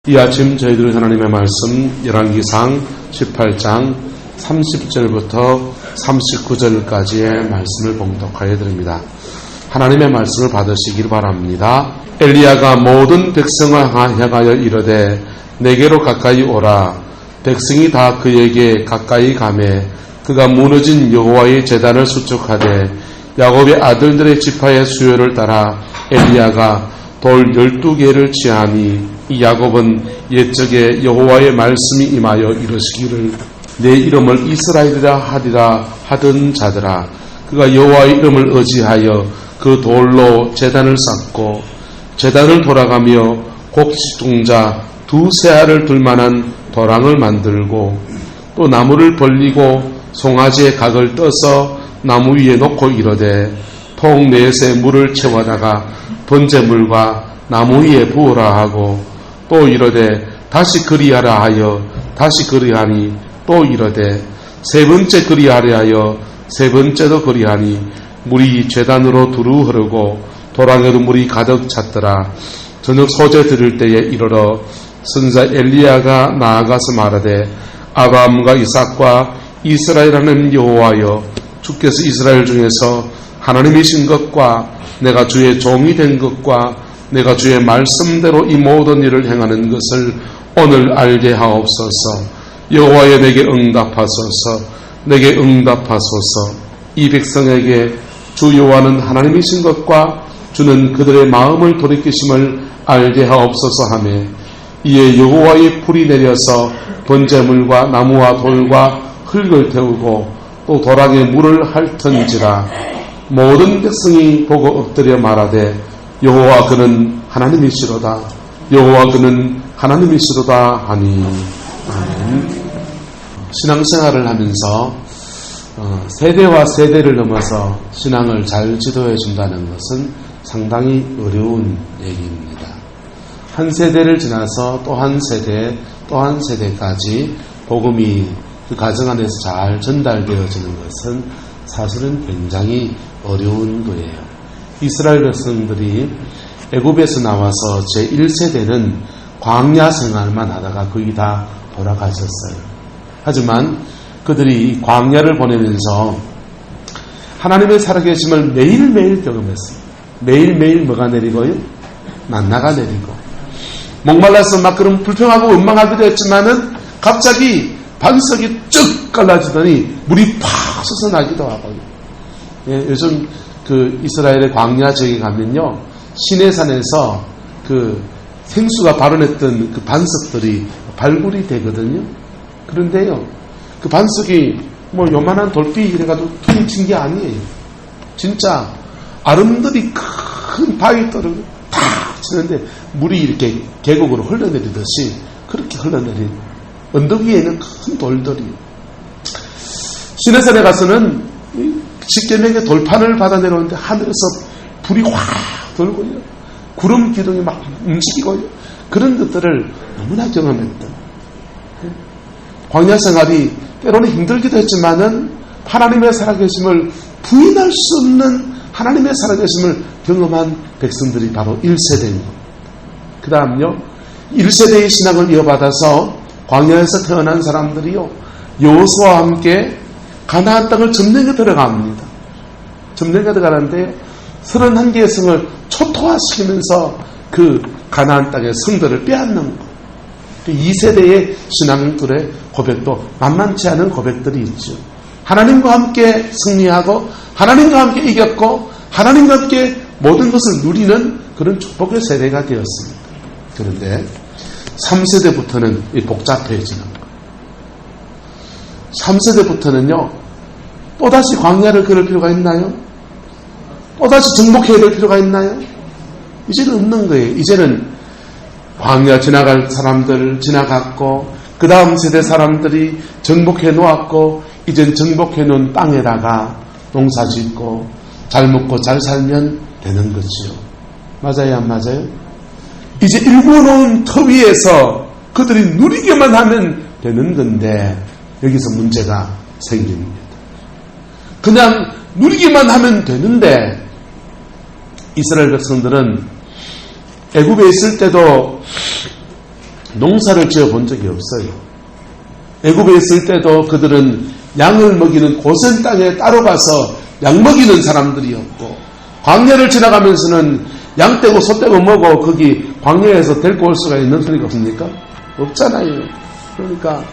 이 아침 저희들의 하나님의 말씀 열왕기상 18장 30절부터 39절까지의 말씀을 봉독하여 드립니다. 하나님의 말씀을 받으시길 바랍니다. 엘리야가 모든 백성을 향하여 이르되 내게로 가까이 오라. 백성이 다 그에게 가까이 가매 그가 무너진 여호와의 제단을 수축하되 야곱의 아들들의 지파의 수요를 따라 엘리야가 돌 12개를 취하니 이 야곱은 옛적에 여호와의 말씀이 임하여 이르시기를 내 이름을 이스라엘이라 하리라 하던 자들아, 그가 여호와의 이름을 의지하여 그 돌로 제단을 쌓고 제단을 돌아가며 곡식종자 2 알을 둘만한 도랑을 만들고 또 나무를 벌리고 송아지의 각을 떠서 나무 위에 놓고 이르되 통 4새 물을 채워다가 번제물과 나무 위에 부으라 하고 또 이르되 다시 그리하라 하여 다시 그리하니 또 이르되 3번째 그리하려 하여 3번째도 그리하니 물이 제단으로 두루 흐르고 도랑에도 물이 가득 찼더라. 저녁 소재 드릴 때에 이르러 선자 엘리야가 나아가서 말하되 아브라함과 이삭과 이스라엘 하나님 여호와여, 주께서 이스라엘 중에서 하나님이신 것과 내가 주의 종이 된 것과 내가 주의 말씀대로 이 모든 일을 행하는 것을 오늘 알게 하옵소서. 여호와여, 내게 응답하소서. 내게 응답하소서. 이 백성에게 주 여호와는 하나님이신 것과 주는 그들의 마음을 돌이키심을 알게 하옵소서 하며 이에 여호와의 불이 내려서 번제물과 나무와 돌과 흙을 태우고 또 도랑에 물을 핥은지라. 모든 백성이 보고 엎드려 말하되 여호와 그는 하나님이시로다. 여호와 그는 하나님이시로다 하니. 아멘. 신앙생활을 하면서 세대와 세대를 넘어서 신앙을 잘 지도해 준다는 것은 상당히 어려운 얘기입니다. 한 세대를 지나서 또 한 세대 또 한 세대까지 복음이 그 가정 안에서 잘 전달되어지는 것은 사실은 굉장히 어려운 거예요. 이스라엘 백성들이 애굽에서 나와서 제1세대는 광야 생활만 하다가 거의 다 돌아가셨어요. 하지만 그들이 광야를 보내면서 하나님의 살아계심을 매일매일 경험했어요. 매일매일 뭐가 내리고요? 만나가 내리고, 목말라서 막 그럼 불평하고 원망하기도 했지만은 갑자기 반석이 쭉 갈라지더니 물이 팍 솟아나기도 하고요. 예, 요즘 그 이스라엘의 광야 지역에 가면요, 시내산에서 그 생수가 발원했던 그 반석들이 발굴이 되거든요. 그런데요, 그 반석이 뭐 요만한 돌비 이래가지고 퉁 친 게 아니에요. 진짜 아름드리 큰 바위돌을 탁 치는데 물이 이렇게 계곡으로 흘러내리듯이 그렇게 흘러내린 언덕 위에는 큰 돌들이. 시내산에 가서는 십계명의 돌판을 받아 내려오는데 하늘에서 불이 확 돌고요, 구름 기둥이 막 움직이고요, 그런 것들을 너무나 경험했던 광야 생활이 때로는 힘들기도 했지만은 하나님의 살아계심을 부인할 수 없는 하나님의 살아계심을 경험한 백성들이 바로 1세대입니다. 그 다음요, 1세대의 신앙을 이어받아서 광야에서 태어난 사람들이요, 여호수아와 함께 가나안 땅을 점령해 들어갑니다. 점령해 들어가는데 31개의 성을 초토화시키면서 그 가나안 땅의 성들을 빼앗는 것. 2세대의 신앙들의 고백도 만만치 않은 고백들이 있죠. 하나님과 함께 승리하고 하나님과 함께 이겼고 하나님과 함께 모든 것을 누리는 그런 축복의 세대가 되었습니다. 그런데 3세대부터는 복잡해지는 거예요. 3세대부터는요, 또다시 광야를 걸을 필요가 있나요? 또다시 정복해야 될 필요가 있나요? 이제는 없는 거예요. 이제는 광야 지나갈 사람들 지나갔고, 그 다음 세대 사람들이 정복해 놓았고, 이젠 정복해 놓은 땅에다가 농사 짓고 잘 먹고 잘 살면 되는 거지요. 맞아요, 안 맞아요? 이제 일구어 놓은 터 위에서 그들이 누리게만 하면 되는 건데 여기서 문제가 생깁니다. 그냥 누리기만 하면 되는데 이스라엘 백성들은 애굽에 있을 때도 농사를 지어본 적이 없어요. 애굽에 있을 때도 그들은 양을 먹이는 고센 땅에 따로 가서 양 먹이는 사람들이었고, 광야를 지나가면서는 양 떼고 소 떼고 먹고 거기 광야에서 데리고 올 수가 있는 소리가 없습니까? 없잖아요. 그러니까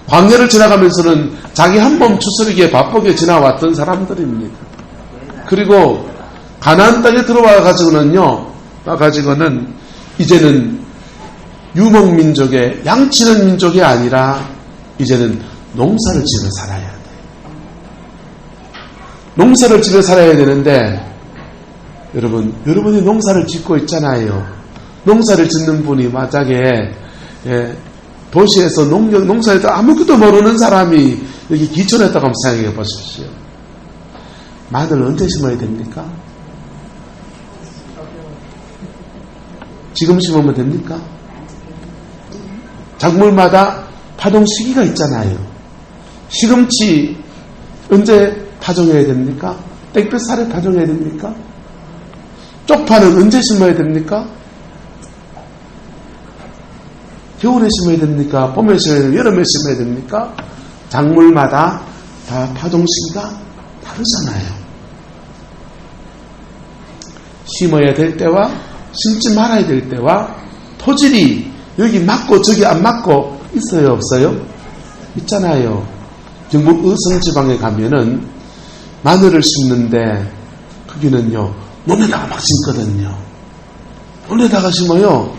광야를 지나가면서는 자기 한 몸 추스르기에 바쁘게 지나왔던 사람들입니다. 그리고 가나안 땅에 들어와 가지고는 이제는 유목민족의 양치는 민족이 아니라 이제는 농사를 지어 살아야 돼. 농사를 지어 살아야 되는데 여러분이 농사를 짓고 있잖아요. 농사를 짓는 분이 만약에 도시에서 농사에 아무것도 모르는 사람이 여기 기촌했다고 한번 생각해 보십시오. 마늘 언제 심어야 됩니까? 지금 심으면 됩니까? 작물마다 파종 시기가 있잖아요. 시금치 언제 파종해야 됩니까? 땡볕살에 파종해야 됩니까? 쪽파는 언제 심어야 됩니까? 겨울에 심어야 됩니까? 봄에 심어야 됩니까? 여름에 심어야 됩니까? 작물마다 다 파종 시기가 다르잖아요. 심어야 될 때와 심지 말아야 될 때와 토질이 여기 맞고 저기 안 맞고 있어요, 없어요? 있잖아요. 경북 의성지방에 가면은 마늘을 심는데 거기는요 논에다가 막 심거든요. 논에다가 심어요.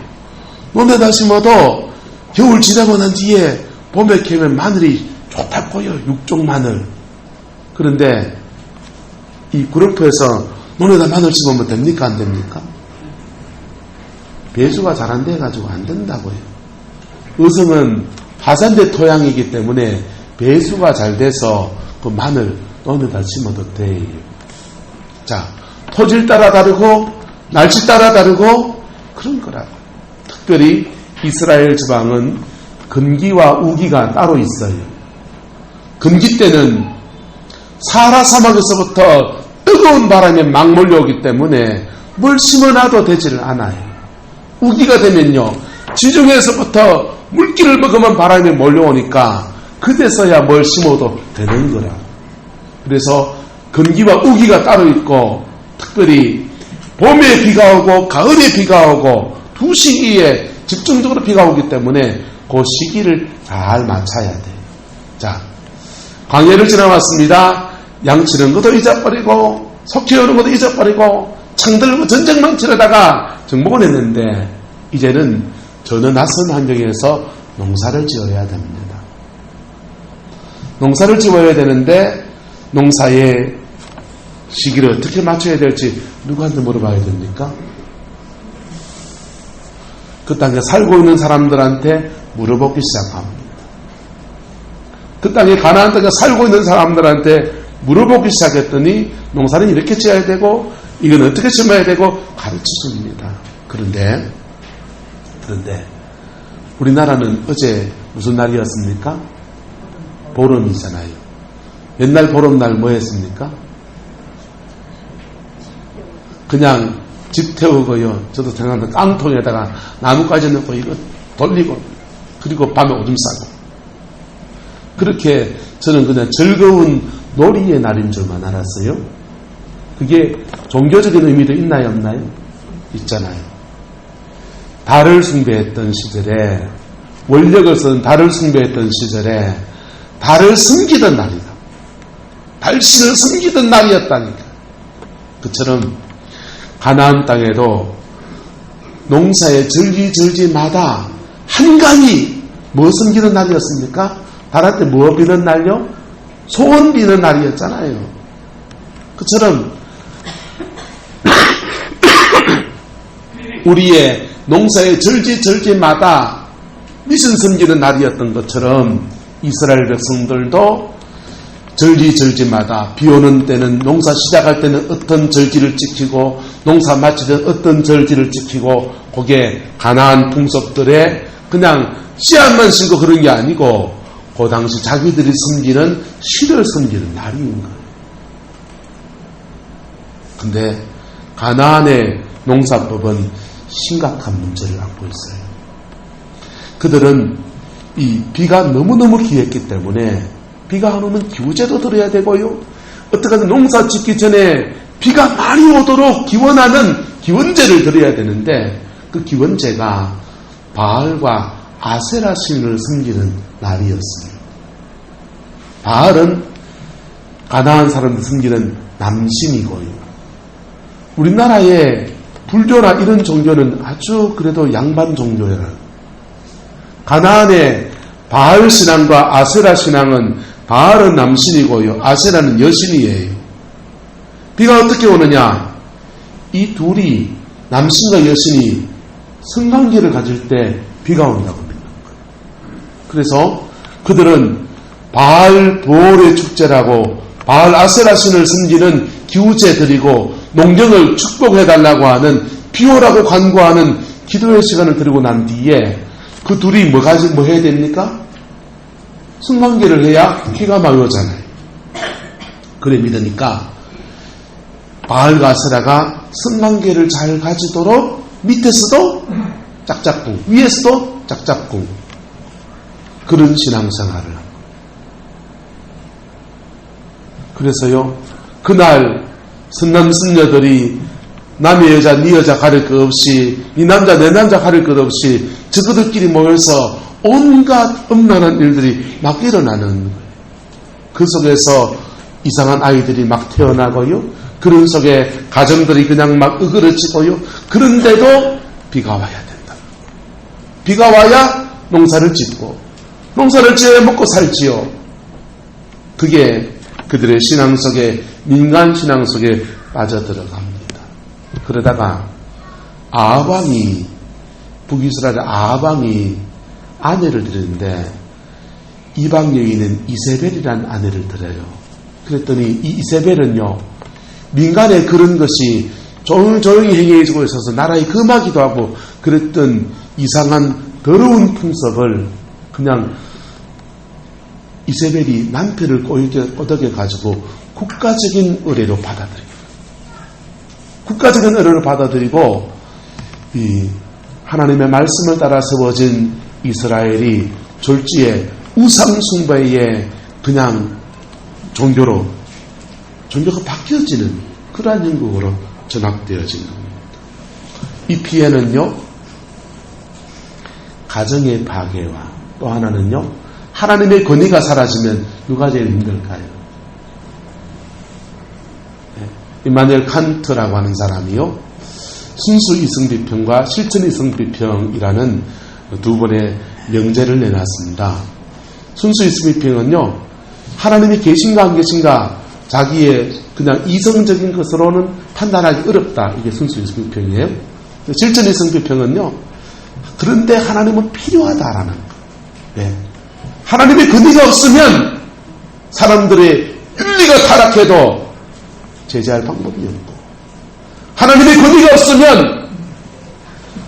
논에다 심어도 겨울 지나고 난 뒤에 봄에 캐면 마늘이 좋다 보여. 육종 마늘. 그런데 이 구룡포에서 논에다 마늘 심으면 됩니까? 안 됩니까? 배수가 잘 안 돼가지고 안 된다고요. 의성은 화산대 토양이기 때문에 배수가 잘 돼서 그 마늘 논에다 심어도 돼요. 자, 토질 따라 다르고 날씨 따라 다르고 그런 거라고. 특별히 이스라엘 지방은 금기와 우기가 따로 있어요. 금기 때는 사하라 사막에서부터 뜨거운 바람이 막 몰려오기 때문에 뭘 심어놔도 되지를 않아요. 우기가 되면요 지중해에서부터 물기를 먹으면 바람이 몰려오니까 그때서야 뭘 심어도 되는 거라. 그래서 금기와 우기가 따로 있고, 특별히 봄에 비가 오고 가을에 비가 오고 두 시기에 집중적으로 비가 오기 때문에 그 시기를 잘 맞춰야 돼. 자, 광야를 지나왔습니다. 양치는 것도 잊어버리고 소 키우는 것도 잊어버리고 창 들고 전쟁만 치르다가 정복을 했는데 이제는 전혀 낯선 환경에서 농사를 지어야 됩니다. 농사를 지어야 되는데 농사의 시기를 어떻게 맞춰야 될지 누구한테 물어봐야 됩니까? 그 땅에 살고 있는 사람들한테 물어보기 시작합니다. 그 땅에 가나안 땅에 살고 있는 사람들한테 물어보기 시작했더니 농사는 이렇게 지어야 되고 이건 어떻게 심어야 되고 가르쳐줍니다. 그런데 우리나라는 어제 무슨 날이었습니까? 보름이잖아요. 옛날 보름날 뭐 했습니까? 그냥 집 태우고요. 저도 생각하면 깡통에다가 나뭇가지 넣고 이거 돌리고 그리고 밤에 오줌 싸고 그렇게 저는 그냥 즐거운 놀이의 날인 줄만 알았어요. 그게 종교적인 의미도 있나요, 없나요? 있잖아요. 달을 숭배했던 시절에, 원력을 쓴 달을 숭배했던 시절에 달을 섬기던 날이다. 달신을 섬기던 날이었다니까. 그처럼 가나안 땅에도 농사의 절기절기마다 한간이 뭐 섬기는 날이었습니까? 달한테 뭐 비는 날요? 소원 비는 날이었잖아요. 그처럼 우리의 농사의 절기절기마다 미신 섬기는 날이었던 것처럼 이스라엘 백성들도 절기절기마다 비 오는 때는 농사 시작할 때는 어떤 절기를 지키고 농사 마칠 때는 어떤 절기를 지키고 그게 가나안 풍속들의 그냥 씨앗만 심고 그런 게 아니고 그 당시 자기들이 섬기는 신을 섬기는 날인 거예요. 근데 가나안의 농사법은 심각한 문제를 안고 있어요. 그들은 이 비가 너무너무 귀했기 때문에 비가 안 오면 기우제도 드려야 되고요. 어떻게든 농사 짓기 전에 비가 많이 오도록 기원하는 기원제를 드려야 되는데 그 기원제가 바알과 아세라 신을 섬기는 날이었습니다. 바알은 가나안 사람들 섬기는 남신이고요. 우리나라의 불교나 이런 종교는 아주 그래도 양반 종교예요. 가나안의 바알 신앙과 아세라 신앙은 바알은 남신이고요. 아세라는 여신이에요. 비가 어떻게 오느냐? 이 둘이 남신과 여신이 성관계를 가질 때 비가 온다고 합니다. 그래서 그들은 바알 보올의 축제라고 바알 아세라 신을 섬기는 기우제 드리고 농경을 축복해달라고 하는 비오라고 간구하는 기도의 시간을 드리고 난 뒤에 그 둘이 뭐 해야 됩니까? 성관계를 해야 비가 많이 오잖아요. 그래 믿으니까 바알과 아세라가 성관계를 잘 가지도록 밑에서도 짝짝꿍, 위에서도 짝짝꿍 그런 신앙생활을 합니다. 그래서요 그날 선남 선녀들이 남의 여자 네 여자 가릴 것 없이 네 남자 내 남자 가릴 것 없이 저그들끼리 모여서 온갖 음란한 일들이 막 일어나는 거예요. 그 속에서 이상한 아이들이 막 태어나고요. 그런 속에 가정들이 그냥 막 으그러지고요. 그런데도 비가 와야 된다. 비가 와야 농사를 짓고 농사를 지어야 먹고 살지요. 그게 그들의 신앙 속에 민간 신앙 속에 빠져들어갑니다. 그러다가 아합왕이 북이스라엘 아합왕이 아내를 드리는데 이방 여인은 이세벨이라는 아내를 드려요. 그랬더니 이 이세벨은요 민간에 그런 것이 조용히 행해지고 있어서 나라에 금하기도 하고 그랬던 이상한 더러운 풍습을 그냥 이세벨이 남편을 꼬드겨-가지고 국가적인 의례로 받아들입니다. 국가적인 의례로 받아들이고 이 하나님의 말씀을 따라 세워진 이스라엘이 졸지에 우상 숭배의 그냥 종교가 바뀌어지는 그러한 영국으로 전락되어지는 겁니다. 이 피해는요 가정의 파괴와 또 하나는요 하나님의 권위가 사라지면 누가 제일 힘들까요? 임마누엘 칸트라고 하는 사람이요 순수 이성비평과 실천 이성비평이라는 두 번의 명제를 내놨습니다. 순수 이성비평은요 하나님이 계신가 안 계신가 자기의 그냥 이성적인 것으로는 판단하기 어렵다. 이게 순수 이성비평이에요. 실천 이성비평은요 그런데 하나님은 필요하다라는 거. 네. 하나님의 권위가 없으면 사람들의 윤리가 타락해도 제재할 방법이 없고 하나님의 권위가 없으면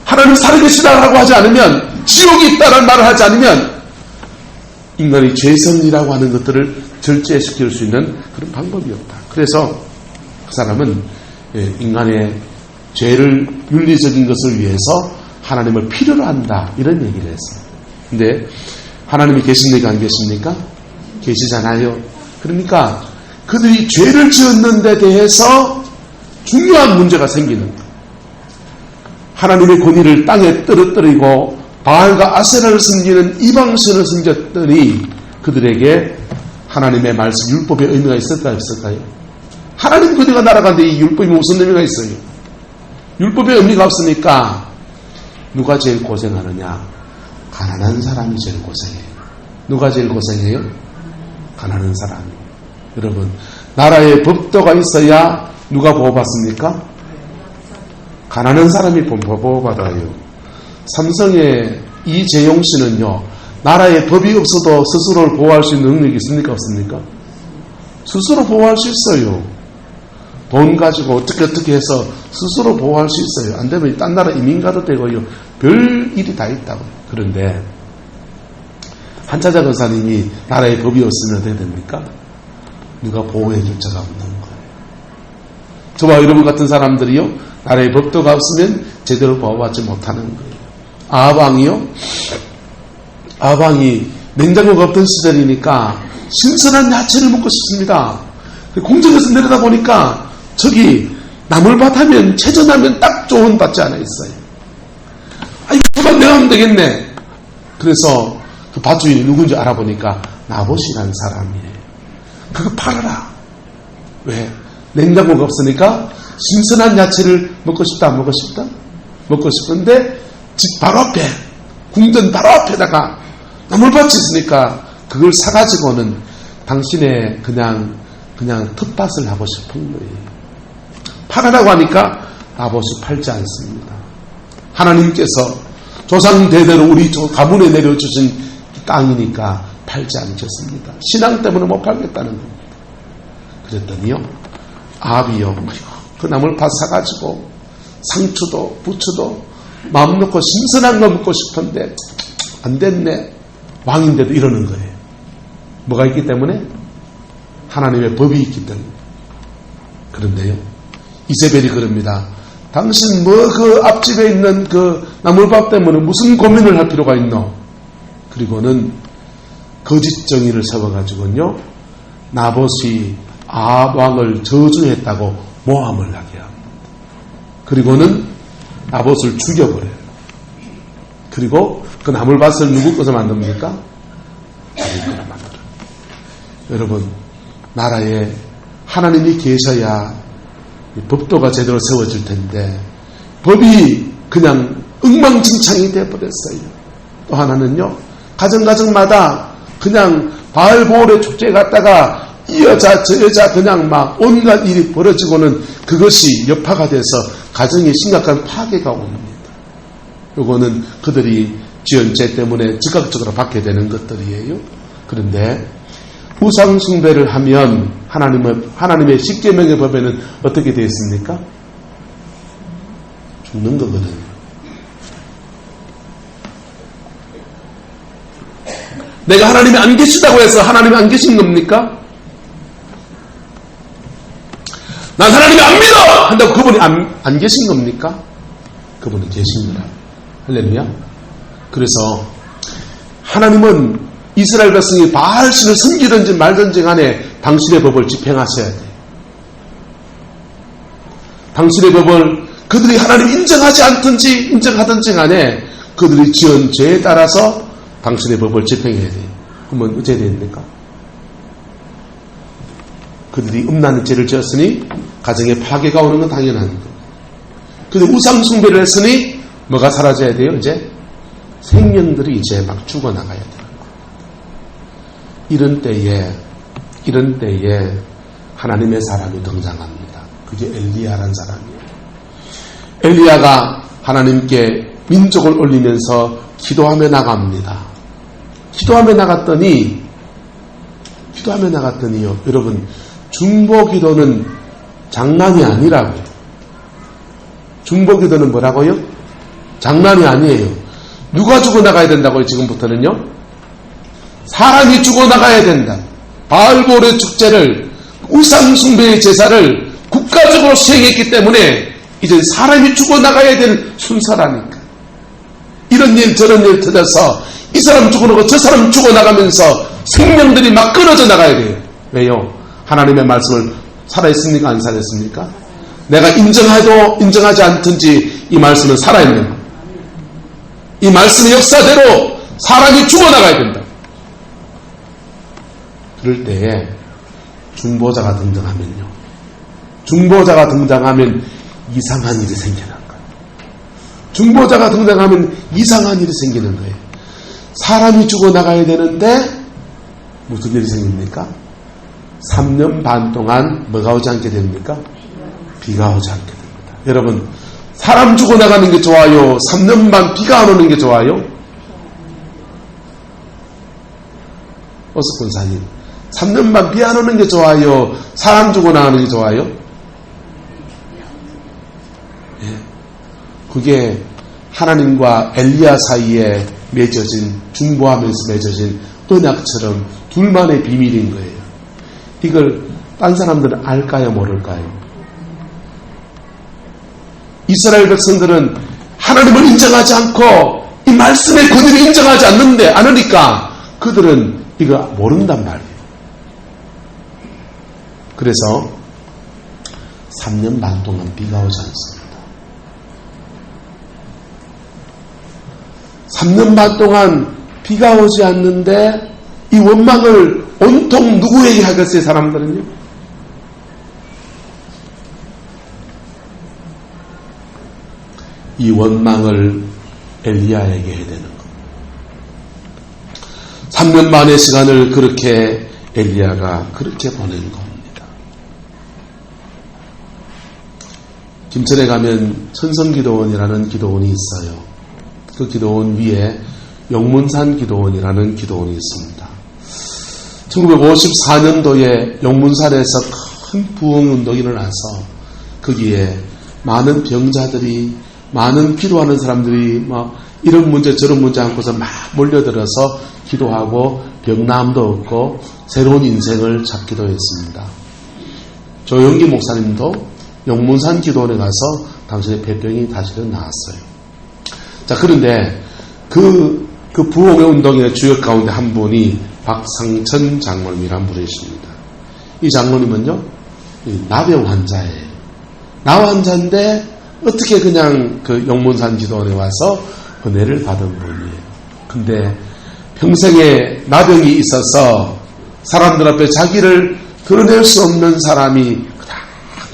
하나님 살아계시다라고 하지 않으면 지옥이 있다라는 말을 하지 않으면 인간이 죄성이라고 하는 것들을 절제시킬 수 있는 그런 방법이 없다. 그래서 그 사람은 인간의 죄를 윤리적인 것을 위해서 하나님을 필요로 한다 이런 얘기를 했어요. 근데 하나님이 계십니까 안 계십니까? 계시잖아요. 그러니까 그들이 죄를 지었는 데 대해서 중요한 문제가 생기는 거예요. 하나님의 권위를 땅에 떨어뜨리고 바알과 아세라를 섬기는 이방신을 섬겼더니 그들에게 하나님의 말씀 율법의 의미가 있을까요? 없을까요? 하나님 권위가 날아가는데 이 율법이 무슨 의미가 있어요? 율법의 의미가 없으니까 누가 제일 고생하느냐? 가난한 사람이 제일 고생해요. 누가 제일 고생해요? 가난한 사람이. 여러분 나라에 법도가 있어야 누가 보호받습니까? 가난한 사람이 보호받아요. 삼성의 이재용 씨는요 나라에 법이 없어도 스스로를 보호할 수 있는 능력이 있습니까? 없습니까? 스스로 보호할 수 있어요. 돈 가지고 어떻게 해서 스스로 보호할 수 있어요. 안 되면 딴 나라 이민 가도 되고요. 별 일이 다 있다고요. 그런데 한차자 권사님이 나라에 법이 없으면 어떻게 됩니까? 누가 보호해 줄 자가 없는 거예요. 저와 여러분 같은 사람들이요 나라에 법도가 없으면 제대로 보호받지 못하는 거예요. 아합 왕이요 아방이 냉장고가 없던 시절이니까 신선한 야채를 먹고 싶습니다. 공장에서 내려다 보니까 저기 나물밭 하면 채전하면 딱 좋은 밭이 하나 있어요. 이거 그만 내가 하면 되겠네. 그래서 그 밭주인이 누군지 알아보니까 나봇이라는 사람이에요. 그거 팔아라. 왜? 냉장고가 없으니까 신선한 야채를 먹고 싶다, 안 먹고 싶다? 먹고 싶은데 집 바로 앞에, 궁전 바로 앞에다가 나물밭이 있으니까 그걸 사가지고는 당신의 그냥 텃밭을 하고 싶은 거예요. 팔아라고 하니까 나봇이 팔지 않습니다. 하나님께서 조상 대대로 우리 가문에 내려주신 땅이니까 팔지 않겠습니다. 신앙 때문에 못 팔겠다는 겁니다. 그랬더니요, 아비요, 그 나물밭 사가지고 상추도 부추도 마음 놓고 신선한 거 먹고 싶은데 안 됐네. 왕인데도 이러는 거예요. 뭐가 있기 때문에? 하나님의 법이 있기 때문에. 그런데요, 이세벨이 그럽니다. 당신 그 앞집에 있는 그 나물밥 때문에 무슨 고민을 할 필요가 있노? 그리고는 거짓 정의를 세워가지고요, 나봇이 아합왕을 저주했다고 모함을 하게 합니다. 그리고는 나봇을 죽여버려요. 그리고 그 나물밭을 누구 것을 만듭니까? 자기 거를 만들어요. 여러분, 나라에 하나님이 계셔야 법도가 제대로 세워질 텐데 법이 그냥 엉망진창이 되어버렸어요. 또 하나는요, 가정마다 그냥 바알보올의 축제에 갔다가 이 여자 저 여자 그냥 막 온갖 일이 벌어지고는 그것이 여파가 돼서 가정에 심각한 파괴가 옵니다. 요거는 그들이 지은 죄 때문에 즉각적으로 받게 되는 것들이에요. 그런데 우상 숭배를 하면 하나님의 십계명의 법에는 어떻게 되어 있습니까? 죽는 거거든요. 내가 하나님이 안 계시다고 해서 하나님이 안 계신 겁니까? 난 하나님이 안 믿어! 한다고 그분이 안 계신 겁니까? 그분은 계신 거라. 할렐루야. 그래서 하나님은 이스라엘 백성이 바알신을 섬기든지 말든지 간에 당신의 법을 집행하셔야 돼요. 당신의 법을 그들이 하나님 인정하지 않든지 인정하든지 간에 그들이 지은 죄에 따라서 당신의 법을 집행해야 돼요. 그러면 어찌해야 됩니까? 그들이 음란의 죄를 지었으니 가정에 파괴가 오는 건 당연한 거예요. 그들이 우상 숭배를 했으니 뭐가 사라져야 돼요? 이제 생명들이 이제 막 죽어나가야 돼요. 이런 때에 하나님의 사람이 등장합니다. 그게 엘리야라는 사람이에요. 엘리야가 하나님께 민족을 올리면서 기도하며 나갑니다. 기도하며 나갔더니요, 여러분, 중보기도는 장난이 아니라고요. 중보기도는 뭐라고요? 장난이 아니에요. 누가 죽어나가야 된다고요? 지금부터는요, 사람이 죽어나가야 된다. 바알볼의 축제를, 우상숭배의 제사를 국가적으로 수행했기 때문에 이제 사람이 죽어나가야 될 순서라니까. 이런 일 저런 일 터져서 이 사람 죽어나가고 저 사람 죽어나가면서 생명들이 막 끊어져 나가야 돼요. 왜요? 하나님의 말씀을 살아있습니까? 안 살아있습니까? 내가 인정해도 인정하지 않든지 이 말씀은 살아있는 거예요. 이 말씀의 역사대로 사람이 죽어나가야 된다. 그럴 때에 중보자가 등장하면 이상한 일이 생기는 거예요. 중보자가 등장하면 이상한 일이 생기는 거예요. 사람이 죽어나가야 되는데 무슨 일이 생깁니까? 3년 반 동안 뭐가 오지 않게 됩니까? 비가 오지 않게 됩니다. 여러분, 사람 죽어나가는 게 좋아요? 3년 반 비가 안 오는 게 좋아요? 어석권사님, 3년 반 비 안 오는 게 좋아요? 사람 죽어나가는 게 좋아요? 예. 그게 하나님과 엘리야 사이에 맺어진, 중보하면서 맺어진 언약처럼 둘만의 비밀인 거예요. 이걸 딴 사람들은 알까요, 모를까요? 이스라엘 백성들은 하나님을 인정하지 않고 이 말씀의 권위를 인정하지 않으니까 그들은 이거 모른단 말이에요. 그래서 3년 반 동안 비가 오지 않습니다. 3년 반 동안 비가 오지 않는데 이 원망을 온통 누구에게 하겠어요, 사람들은요? 이 원망을 엘리야에게 해야 되는 겁니다. 3년 반의 시간을 그렇게 엘리야가 그렇게 보낸 겁니다. 김천에 가면 천성기도원이라는 기도원이 있어요. 그 기도원 위에 용문산 기도원이라는 기도원이 있습니다. 1954년도에 용문산에서 큰 부흥운동이 일어나서 거기에 많은 병자들이, 많은 기도하는 사람들이 이런 문제 저런 문제 않고서 막 몰려들어서 기도하고 병남도 없고 새로운 인생을 찾기도 했습니다. 조영기 목사님도 용문산 기도원에 가서 당신의 폐병이 다시금 나았어요. 자, 그런데 그 부흥의 운동의 주역 가운데 한 분이 박상천 장로님이란 분이십니다. 이 장로님은요, 나병 환자예요. 나 환자인데 어떻게 그냥 그 용문산 기도원에 와서 은혜를 받은 분이에요. 근데 평생에 나병이 있어서 사람들 앞에 자기를 드러낼 수 없는 사람이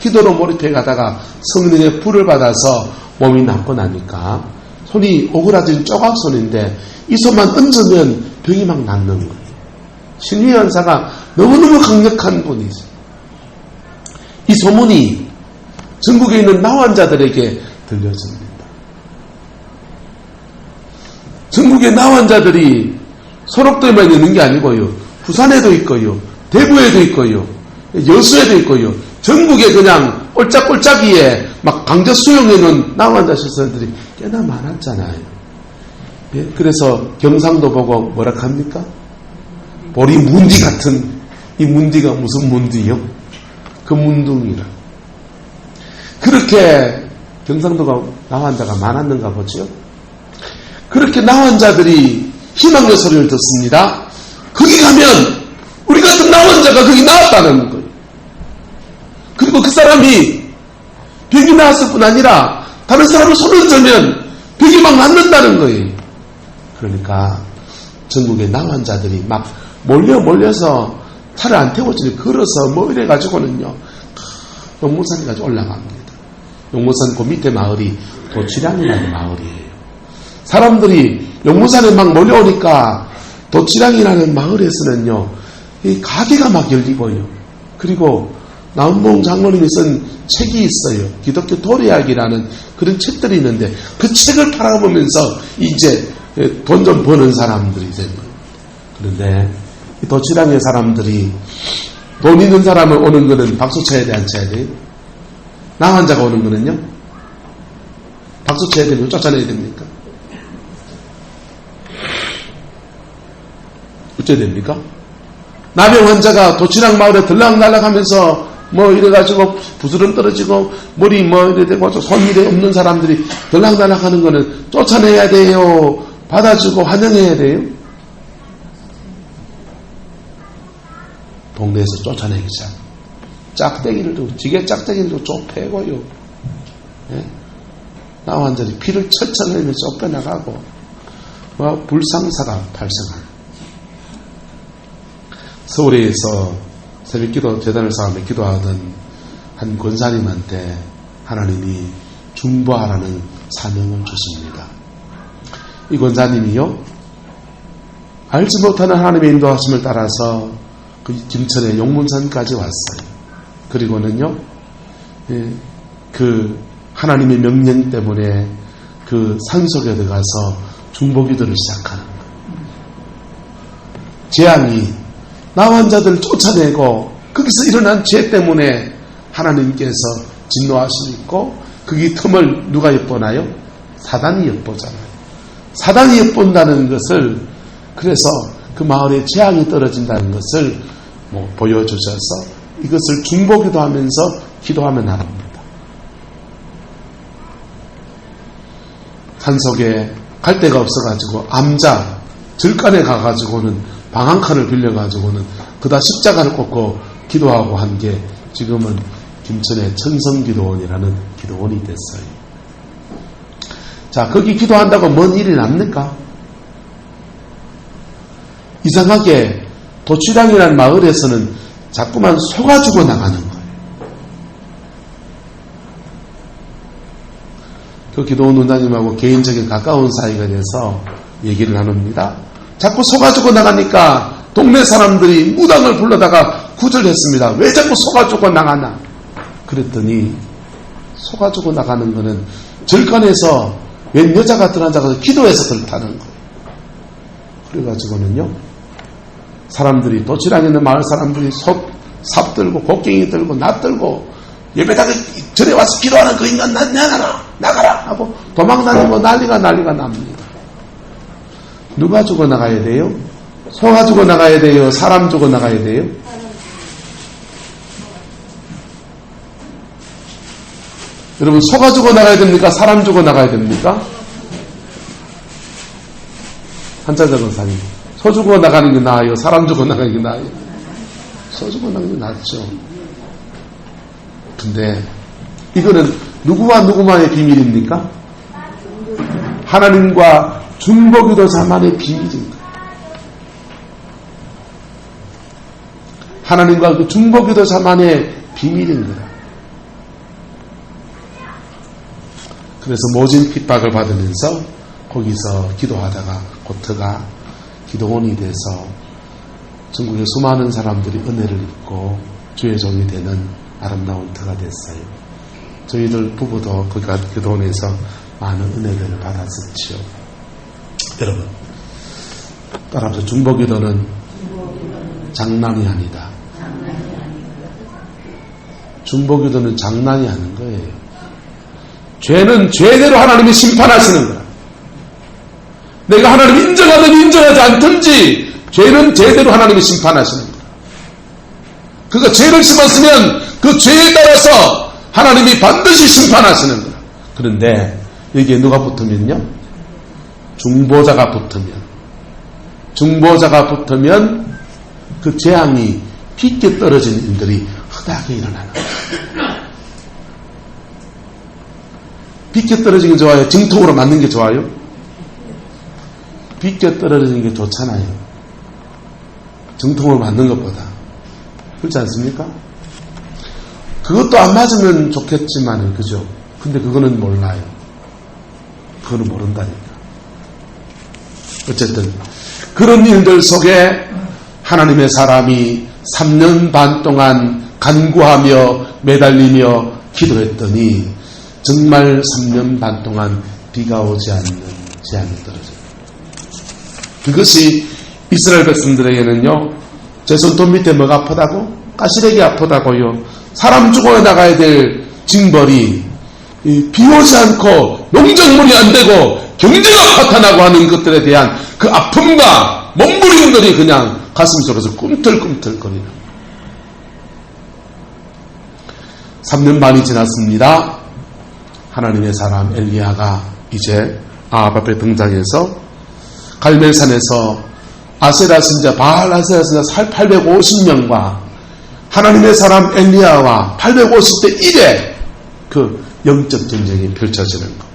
기도로 몰입해 가다가 성령의 불을 받아서 몸이 낫고 나니까 손이 오그라진 조각손인데 이 손만 얹으면 병이 막 낫는 거예요. 신위현사가 너무너무 강력한 분이죠. 이 소문이 전국에 있는 나환자들에게 들려집니다. 전국의 나환자들이 소록도에만 있는 게 아니고요. 부산에도 있고요. 대구에도 있고요. 여수에도 있고요. 전국에 그냥 꼴짝꼴짝이에 막 강제 수용해놓은 나환자 시설들이 꽤나 많았잖아요. 예? 그래서 경상도 보고 뭐라 합니까? 보리 문디 같은, 이 문디가 무슨 문디요? 그 문둥이라. 그렇게 경상도가 나환자가 많았는가 보죠. 그렇게 나환자들이 희망의 소리를 듣습니다. 거기 가면 우리 같은 나환자가 거기 나왔다는 거예요. 그리고 그 사람이 병이 나았을 뿐 아니라 다른 사람을 손을 들면 병이 막 낫는다는 거예요. 그러니까 전국의 나환자들이 막 몰려서 차를 안 태우고 걸어서 뭐 이래가지고는요, 용문산까지 올라갑니다. 용문산 그 밑에 마을이 도치량이라는 마을이에요. 사람들이 용문산에 막 몰려오니까 도치량이라는 마을에서는요, 이 가게가 막 열리고요. 그리고 나은봉 장로님이 쓴 책이 있어요. 기독교 도래학이라는 그런 책들이 있는데 그 책을 팔아보면서 이제 돈 좀 버는 사람들이 된 거예요. 그런데 이 도치량의 사람들이 돈 있는 사람을 오는 거는 박수 쳐야 돼, 안 쳐야 돼요? 나 환자가 오는 거는요? 박수 쳐야 되면 쫓아내야 됩니까? 어째야 됩니까? 나병 환자가 도치량 마을에 들락날락 하면서 뭐 이래가지고 부스럼 떨어지고 머리 뭐 이래되고 손일에 없는 사람들이 들락날락 하는 거는 쫓아내야 돼요? 받아주고 환영해야 돼요? 동네에서 쫓아내기 시작. 짝대기를 두고, 지게 짝대기를 두고 쫓패고요. 예? 나 환자들이 피를 철철 흘리면서 쫓겨나가고, 불상사가 발생하는. 서울에서 새벽기도 재단을 쌓으며 기도하던 한 권사님한테 하나님이 중보하라는 사명을 주십니다. 이 권사님이요, 알지 못하는 하나님의 인도하심을 따라서 그 김천의 용문산까지 왔어요. 그리고는요, 그 하나님의 명령 때문에 그 산속에 들어가서 중보기도를 시작하는 거예요. 재앙이 나 환자들을 쫓아내고 거기서 일어난 죄 때문에 하나님께서 진노하시고 거기 틈을 누가 엿보나요? 사단이 엿보잖아요. 사단이 엿본다는 것을, 그래서 그 마을에 재앙이 떨어진다는 것을 보여주셔서 이것을 중보기도 하면서 기도하며 나갑니다. 산속에 갈 데가 없어가지고 암자 절간에 가가지고는 방 한 칸을 빌려가지고는 그다 십자가를 꽂고 기도하고 한 게 지금은 김천의 천성기도원이라는 기도원이 됐어요. 자, 거기 기도한다고 뭔 일이 납니까? 이상하게 도취량이라는 마을에서는 자꾸만 속아주고 나가는 거예요. 그 기도원 원장님하고 개인적인 가까운 사이가 돼서 얘기를 나눕니다. 자꾸 속아주고 나가니까 동네 사람들이 무당을 불러다가 구절했습니다. 왜 자꾸 속아주고 나가나? 그랬더니 속아주고 나가는 거는 절간에서 웬 여자가 들어앉아서 기도해서 그렇다는 거예요. 그래가지고는요, 사람들이, 도치랑 있는 마을 사람들이 삽 들고 곡괭이 들고 낫 들고 예배당에 절에 와서 기도하는 그 인간 나가라 하고 도망다니고 난리가 납니다. 누가 죽어 나가야 돼요? 소가 죽어 나가야 돼요? 사람 죽어 나가야 돼요? 여러분, 소가 죽어 나가야 됩니까? 사람 죽어 나가야 됩니까? 한자 적은사님, 소 죽어 나가는 게 나아요? 사람 죽어 나가는 게 나아요? 소 죽어 나가는 게 낫죠. 근데 이거는 누구와 누구만의 비밀입니까? 하나님과 중보기도자만의 비밀입니다. 하나님과 그 중보기도자만의 비밀입니다. 그래서 모진 핍박을 받으면서 거기서 기도하다가 고터가 기도원이 돼서 전국의 수많은 사람들이 은혜를 입고 주의 종이 되는 아름다운 터가 됐어요. 저희들 부부도 거기 기도원에서 많은 은혜를 받았었지요. 여러분, 따라서 중보기도는 장난이 아니다. 중보기도는 장난이 아닌 거예요. 죄는 죄대로 하나님이 심판하시는 거야. 내가 하나님 인정하든 인정하지 않든지 죄는 죄대로 하나님이 심판하시는 거야. 그가 죄를 심었으면 그 죄에 따라서 하나님이 반드시 심판하시는 거야. 그런데 여기에 누가 붙으면요? 중보자가 붙으면 그 재앙이 깊게 떨어진 일들이 흔하게 일어나는 거야. 빗겨 떨어지는 게 좋아요? 정통으로 맞는 게 좋아요? 빗겨 떨어지는 게 좋잖아요. 정통으로 맞는 것보다. 그렇지 않습니까? 그것도 안 맞으면 좋겠지만, 그죠? 근데 그거는 몰라요. 그거는 모른다니까. 어쨌든, 그런 일들 속에 하나님의 사람이 3년 반 동안 간구하며 매달리며 기도했더니, 정말 3년 반 동안 비가 오지 않는 재앙이 떨어져요. 그것이 이스라엘 백성들에게는요, 제 손톱 밑에 뭐가 아프다고? 가시래기 아프다고요. 사람 죽어 나가야 될 징벌이 비 오지 않고 농작물이 안 되고 경제가 파탄나고 하는 것들에 대한 그 아픔과 몸부림들이 그냥 가슴 속에서 꿈틀꿈틀거리는. 3년 반이 지났습니다. 하나님의 사람 엘리야가 이제 아합 앞에 등장해서 갈멜산에서 아세라 신자 바알 아세라 신자 850명과 하나님의 사람 엘리야와 850대 1의 그 영적 전쟁이 펼쳐지는 것.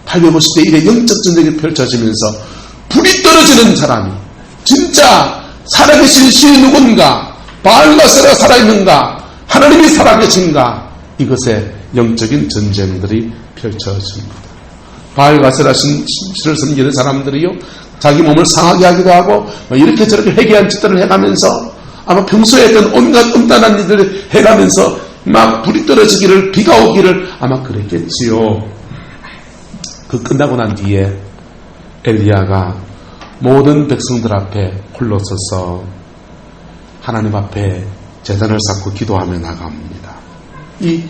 850대 1의 영적 전쟁이 펼쳐지면서 불이 떨어지는 사람이 진짜 살아계신 신이 누군가, 바알과 아세라가 살아있는가, 하나님이 살아계신가, 이것에 영적인 전쟁들이 펼쳐집니다. 바알과 아세라 신을 섬기는 사람들이요, 자기 몸을 상하게 하기도 하고 이렇게 저렇게 회개한 짓들을 해가면서 아마 평소에 했던 온갖 음란한 일들을 해가면서 막 불이 떨어지기를, 비가 오기를 아마 그랬겠지요. 그 끝나고 난 뒤에 엘리야가 모든 백성들 앞에 홀로 서서 하나님 앞에 제단을 쌓고 기도하며 나갑니다. 이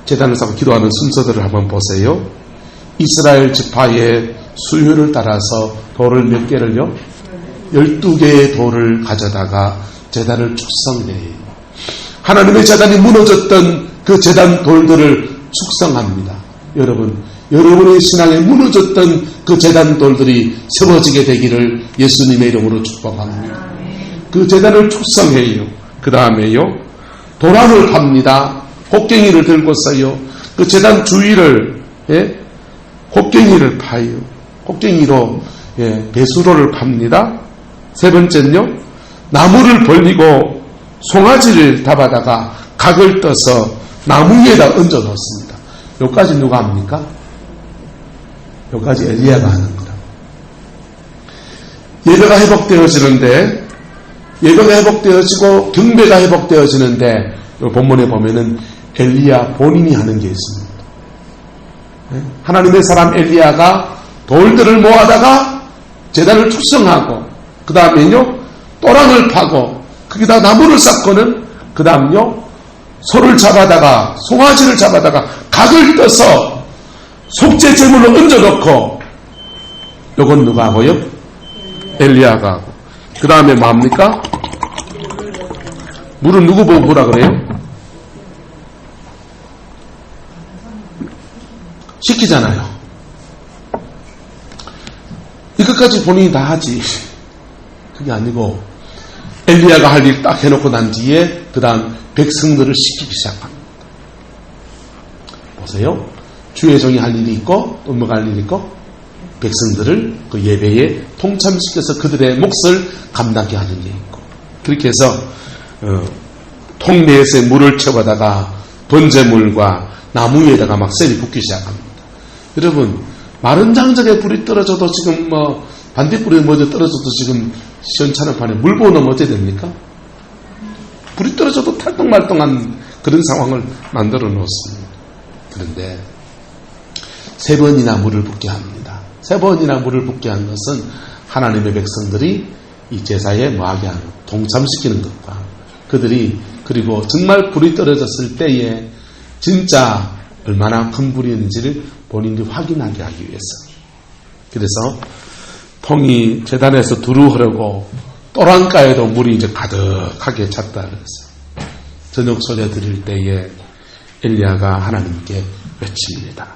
제단을 쌓고 기도하는 순서들을 한번 보세요. 이스라엘 지파의 수요를 따라서 돌을 몇 개를요? 12개의 돌을 가져다가 제단을 축성해요. 하나님의 제단이 무너졌던 그 제단 돌들을 축성합니다. 여러분, 여러분의 신앙에 무너졌던 그 제단돌들이 세워지게 되기를 예수님의 이름으로 축복합니다. 그 제단을 축성해요. 그 다음에요, 도랑을 팝니다. 곡괭이를 들고서요, 그 제단 주위를, 곡괭이를 파요. 곡괭이로, 배수로를 팝니다. 세 번째는요, 나무를 벌리고 송아지를 잡아다가 각을 떠서 나무 위에다 얹어 놓습니다. 여기까지 누가 합니까? 여기까지 엘리야가 하는 거라. 예배가 회복되어지는데, 예배가 회복되어지고 경배가 회복되어지는데, 이 본문에 보면은 엘리야 본인이 하는 게 있습니다. 하나님의 사람 엘리야가 돌들을 모아다가 제단을 축성하고, 그 다음에요, 또랑을 파고, 거기다 나무를 쌓고는, 그 다음요, 소를 잡아다가, 송아지를 잡아다가 각을 떠서 속죄 제물로 얹어놓고, 요건 누가 하고요? 엘리야가 하고. 그 다음에 뭡니까? 물은 누구 보고 뭐라 그래요? 시키잖아요. 이것까지 본인이 다 하지. 그게 아니고 엘리야가 할 일 딱 해놓고 난 뒤에 그 다음 백성들을 시키기 시작합니다. 보세요. 주의 종이 할 일이 있고 또 뭐가 할 일이 있고, 백성들을 그 예배에 통참시켜서 그들의 몫을 감당하게 하는 게 있고, 그렇게 해서 통 내에서 물을 채워다가 번제물과 나무 위에다가 막 셀이 붙기 시작합니다. 여러분, 마른 장작에 불이 떨어져도 지금 반딧불이 먼저 떨어져도 지금 시원찮은 판에 물 부어놓으면 어떻게 됩니까? 불이 떨어져도 탈똥말똥한 그런 상황을 만들어 놓습니다. 그런데 세 번이나 물을 붓게 합니다. 세 번이나 물을 붓게 한 것은 하나님의 백성들이 이 제사에 뭐하게 하는, 동참시키는 것과, 그들이 그리고 정말 불이 떨어졌을 때에 진짜 얼마나 큰 불이었는지를 본인들이 확인하게 하기 위해서. 그래서 통이 제단에서 두루 흐르고 또랑가에도 물이 이제 가득하게 찼다 그랬어요. 저녁 소리 드릴 때에 엘리야가 하나님께 외칩니다.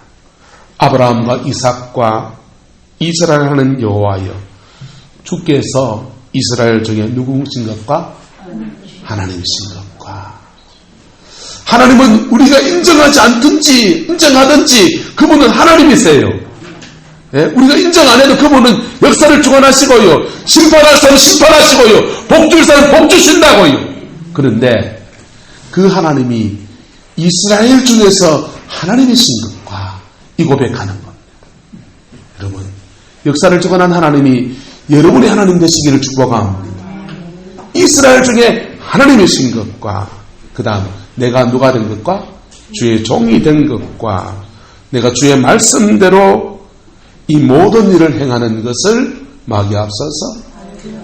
아브라함과 이삭과 이스라엘 하는 여호와여, 주께서 이스라엘 중에 누구신 것과 하나님이신 것과, 하나님은 우리가 인정하지 않든지 인정하든지 그분은 하나님이세요. 우리가 인정 안 해도 그분은 역사를 주관하시고요, 심판할 사람 심판하시고요, 복줄 사람 복 주신다고요. 그런데 그 하나님이 이스라엘 중에서 하나님이신 것과 이 고백하는 겁니다. 여러분, 역사를 주관한 하나님이 여러분의 하나님 되시기를 축복합니다. 이스라엘 중에 하나님이신 것과, 그 다음 내가 누가 된 것과, 주의 종이 된 것과, 내가 주의 말씀대로 이 모든 일을 행하는 것을 막이 앞서서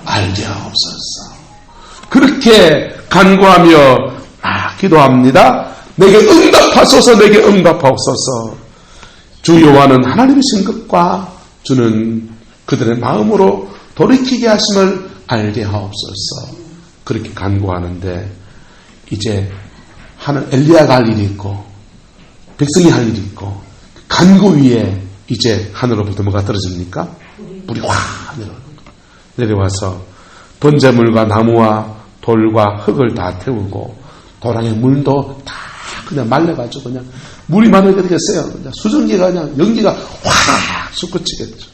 알게 하옵소서. 그렇게 간구하며 기도합니다. 내게 응답하소서, 내게 응답하옵소서. 주 여호와는 하나님이신 것과 주는 그들의 마음으로 돌이키게 하심을 알게 하옵소서. 그렇게 간구하는데, 이제 엘리야가 할 일이 있고 백성이 할 일이 있고, 간구 위에 이제 하늘로부터 뭐가 떨어집니까? 물이 확 내려와서 번제물과 나무와 돌과 흙을 다 태우고, 도랑의 물도 다 그냥 말려가지고 그냥 물이 많으니까 되겠어요. 그냥 수증기가 그냥 연기가 확 솟구치겠죠.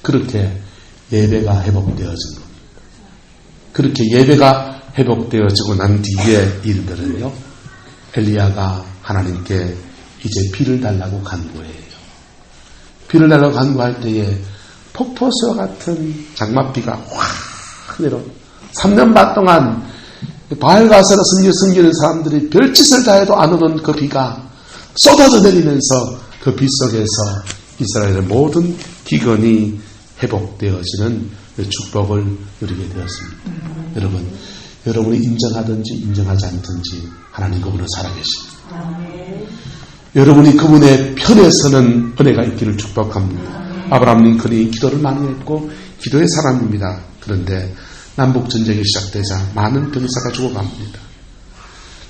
그렇게 예배가 회복되어진 겁니다. 그렇게 예배가 회복되어지고 난 뒤에 일들은요, 엘리야가 하나님께 이제 비를 달라고 간구해요. 비를 달라고 간구할 때에 폭포수와 같은 장맛비가 확 내려, 3년 반 동안 바알가스로 섬기는 사람들이 별짓을 다해도 안 오던 그 비가 쏟아져 내리면서 그 비 속에서 이스라엘의 모든 기근이 회복되어지는 축복을 누리게 되었습니다. 여러분, 여러분이 인정하든지 인정하지 않든지 하나님 그분은 살아계십니다. 여러분이 그분의 편에 서는 은혜가 있기를 축복합니다. 아브라함 링컨이 기도를 많이 했고 기도의 사람입니다. 그런데 남북전쟁이 시작되자 많은 병사가 죽어갑니다.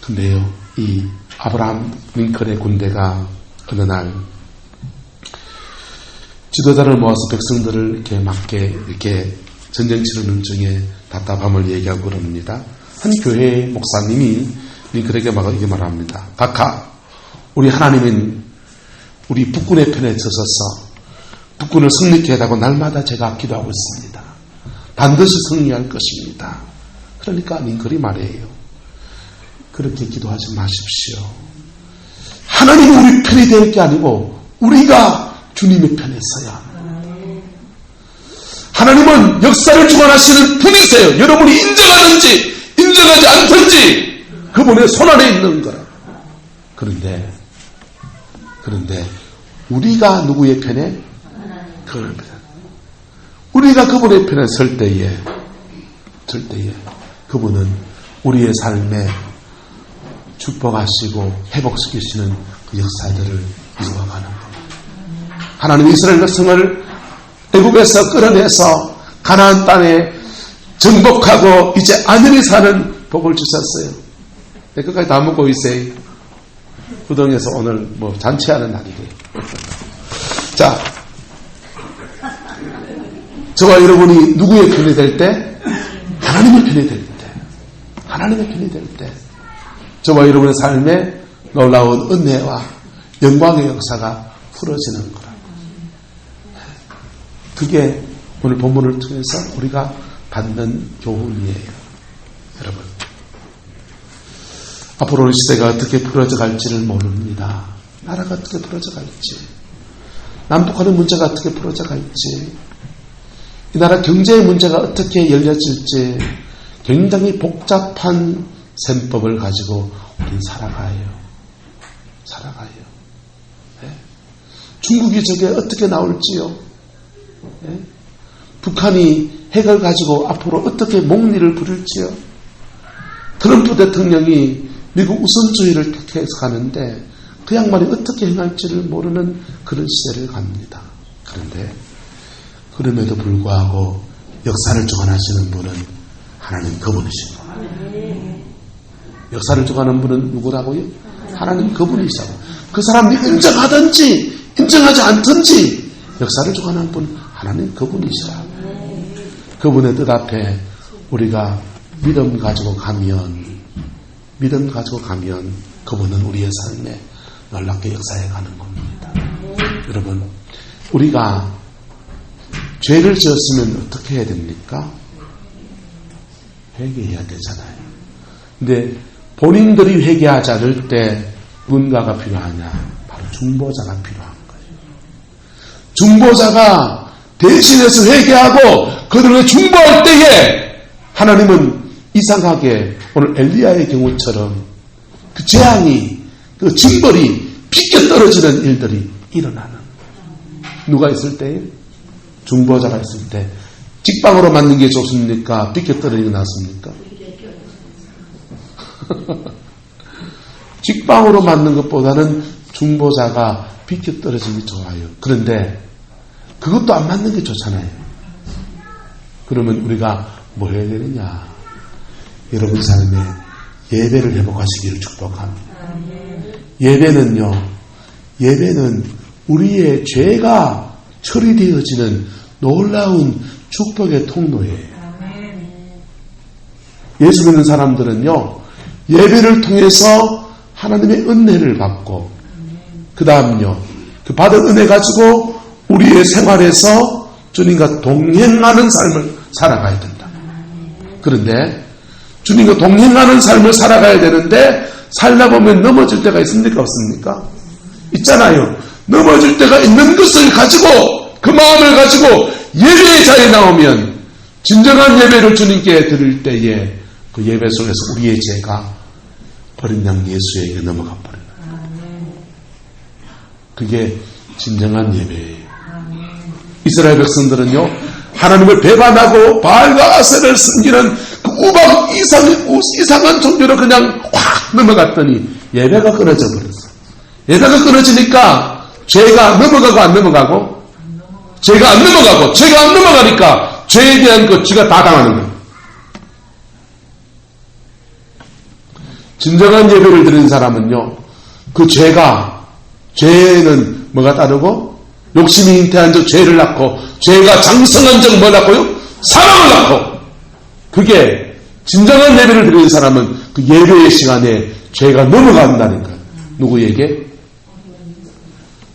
근데요, 이 아브라함 링컨의 군대가 어느 날 지도자를 모아서 백성들을 이렇게 맞게 이렇게 전쟁 치르는 중에 답답함을 얘기하고 그럽니다. 한 교회 목사님이 그렇게 이렇게 말합니다. 각하, 우리 하나님은 우리 북군의 편에 서서 북군을 승리케 해달라고 날마다 제가 기도하고 있습니다. 반드시 승리할 것입니다. 그러니까 링컨이 말이에요. 그렇게 기도하지 마십시오. 하나님이 우리 편이 될 게 아니고 우리가 주님의 편에 서야 합니다. 하나님은 역사를 주관하시는 분이세요. 여러분이 인정하든지 인정하지 않든지 그분의 손안에 있는 거라. 그런데 우리가 누구의 편에? 우리가 그분의 편에 설 때에 그분은 우리의 삶에 축복하시고 회복시키시는 그 역사들을 이루어가는 겁니다. 하나님 이스라엘 백성을 애굽에서 끌어내서 가나안 땅에 정복하고 이제 안전히 사는 복을 주셨어요. 네, 끝까지 다 먹고 있어요. 구덩이에서 오늘 잔치하는 날이래요. 자, 저와 여러분이 누구의 편이 될 때? 하나님의 편이 될 때. 하나님의 편이 될 때. 저와 여러분의 삶에 놀라운 은혜와 영광의 역사가 풀어지는 거라고. 그게 오늘 본문을 통해서 우리가 받는 교훈이에요. 여러분. 앞으로 시대가 어떻게 풀어져 갈지를 모릅니다. 나라가 어떻게 풀어져 갈지. 남북한의 문제가 어떻게 풀어져 갈지. 이 나라 경제의 문제가 어떻게 열려질지 굉장히 복잡한 셈법을 가지고 우리는 살아가요. 네? 중국이 저게 어떻게 나올지요. 네? 북한이 핵을 가지고 앞으로 어떻게 목리를 부릴지요. 트럼프 대통령이 미국 우선주의를 택해서 가는데 그 양반이 어떻게 행할지를 모르는 그런 시대를 갑니다. 그런데 그럼에도 불구하고 역사를 주관하시는 분은 하나님 그분이십니다. 역사를 주관하는 분은 누구라고요? 하나님 그분이시라고. 그 사람이 인정하든지 인정하지 않든지 역사를 주관하는 분은 하나님 그분이시라고. 그분의 뜻 앞에 우리가 믿음 가지고 가면 그분은 우리의 삶에 놀랍게 역사해 가는 겁니다. 여러분, 우리가 죄를 지었으면 어떻게 해야 됩니까? 회개해야 되잖아요. 근데 본인들이 회개하지 않을 때 누군가가 필요하냐? 바로 중보자가 필요한 거예요. 중보자가 대신해서 회개하고 그들에게 중보할 때에 하나님은 이상하게 오늘 엘리야의 경우처럼 그 재앙이, 그 징벌이 비껴 떨어지는 일들이 일어나는. 누가 있을 때에? 중보자가 있을 때. 직방으로 맞는 게 좋습니까? 비껴 떨어지는 게 낫습니까? 직방으로 맞는 것보다는 중보자가 비껴 떨어지는 게 좋아요. 그런데 그것도 안 맞는 게 좋잖아요. 그러면 우리가 뭐 해야 되느냐? 여러분 삶에 예배를 회복하시기를 축복합니다. 예배는 우리의 죄가 처리되어지는 놀라운 축복의 통로예요. 예수 믿는 사람들은요, 예배를 통해서 하나님의 은혜를 받고, 그 다음요, 그 받은 은혜 가지고 우리의 생활에서 주님과 동행하는 삶을 살아가야 된다. 그런데 주님과 동행하는 삶을 살아가야 되는데 살다 보면 넘어질 때가 있습니까? 없습니까? 있잖아요. 넘어질 때가 있는 것을 가지고 그 마음을 가지고 예배의 자리에 나오면 진정한 예배를 주님께 드릴 때에 그 예배 속에서 우리의 죄가 어린 양 예수에게 넘어가 버려요. 그게 진정한 예배예요. 이스라엘 백성들은요, 하나님을 배반하고 바알과 아세를 섬기는 그 우박 이상한 종교로 그냥 확 넘어갔더니 예배가 끊어져 버렸어. 예배가 끊어지니까 죄가 넘어가고 안 넘어가고? 죄가 안 넘어가니까 죄에 대한 것 쥐가 다 당하는 거예요. 진정한 예배를 드리는 사람은요, 그 죄는 뭐가 따르고? 욕심이 잉태한 적 죄를 낳고, 죄가 장성한 적 뭘 낳고요? 사랑을 낳고. 그게 진정한 예배를 드리는 사람은 그 예배의 시간에 죄가 넘어간다니까. 누구에게?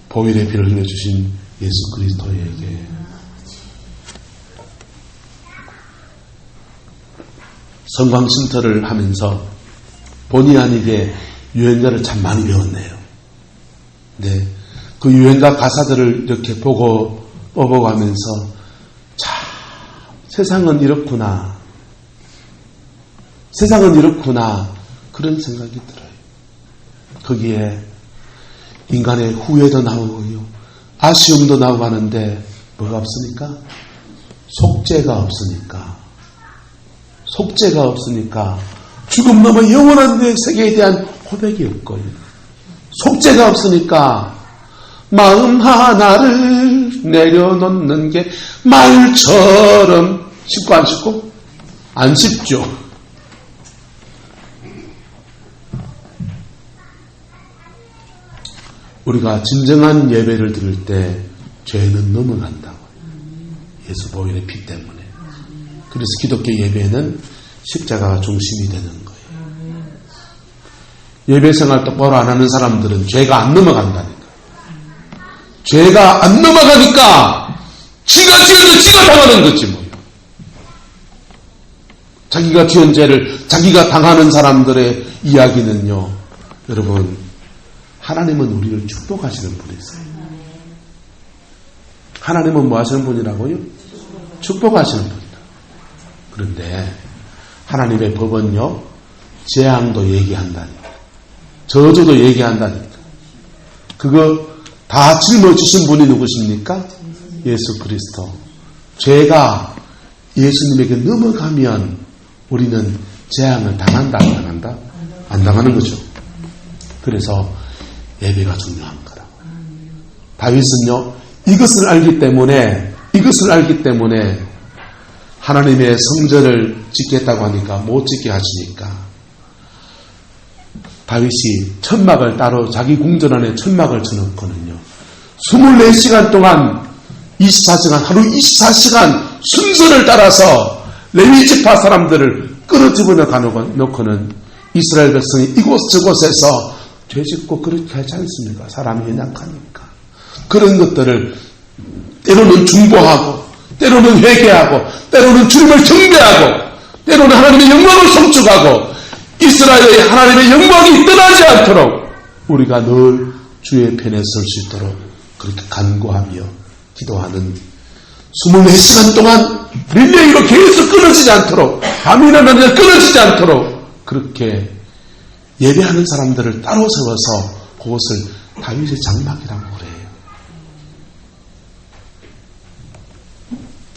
보혈의 피를 흘려주신 예수 그리스도에게. 성광 쉼터를 하면서 본의 아니게 유행가를 참 많이 배웠네요. 네, 그 유행가 가사들을 이렇게 보고 뽑아가면서 참 세상은 이렇구나, 세상은 이렇구나 그런 생각이 들어요. 거기에 인간의 후회도 나오고요, 아쉬움도 나오고 하는데 뭐가 없으니까? 속죄가 없으니까. 속죄가 없으니까 죽음 넘어 영원한 내 세계에 대한 고백이 없고요. 속죄가 없으니까 마음 하나를 내려놓는 게 말처럼 쉽고 안 쉽고? 안 쉽죠. 우리가 진정한 예배를 드릴 때 죄는 넘어간다고. 예수 보혈의 피 때문에. 그래서 기독교 예배는 십자가가 중심이 되는 거예요. 예배 생활 똑바로 안 하는 사람들은 죄가 안 넘어간다니까. 죄가 안 넘어가니까 지가 당하는 거지 뭐요. 자기가 지은 죄를 자기가 당하는 사람들의 이야기는요, 여러분, 하나님은 우리를 축복하시는 분이세요. 하나님은 뭐 하시는 분이라고요? 축복하시는 분이다. 그런데 하나님의 법은요, 재앙도 얘기한다니까, 저주도 얘기한다니까. 그거 다 짊어지신 분이 누구십니까? 예수 그리스도. 죄가 예수님에게 넘어가면 우리는 재앙을 당한다, 안 당한다? 안 당하는 거죠. 그래서 예배가 중요한 거라고. 다윗은요, 이것을 알기 때문에 하나님의 성전을 짓겠다고 하니까 못 짓게 하시니까 다윗이 천막을 따로 자기 궁전 안에 천막을 쳐놓거든요. 24시간 동안 24시간, 하루 24시간 순서를 따라서 레위 지파 사람들을 끌어집어넣어 놓고는 이스라엘 백성이 이곳저곳에서 죄짓고 그렇게 하지 않습니까? 사람이 연약하니까. 그런 것들을 때로는 중보하고, 때로는 회개하고, 때로는 주님을 경배하고, 때로는 하나님의 영광을 송축하고, 이스라엘의 하나님의 영광이 떠나지 않도록 우리가 늘 주의 편에 설 수 있도록 그렇게 간구하며 기도하는 24시간 동안 릴레이로 계속 끊어지지 않도록, 밤이나 낮에 끊어지지 않도록 그렇게 예배하는 사람들을 따로 세워서 그것을 다윗의 장막이라고 그래요.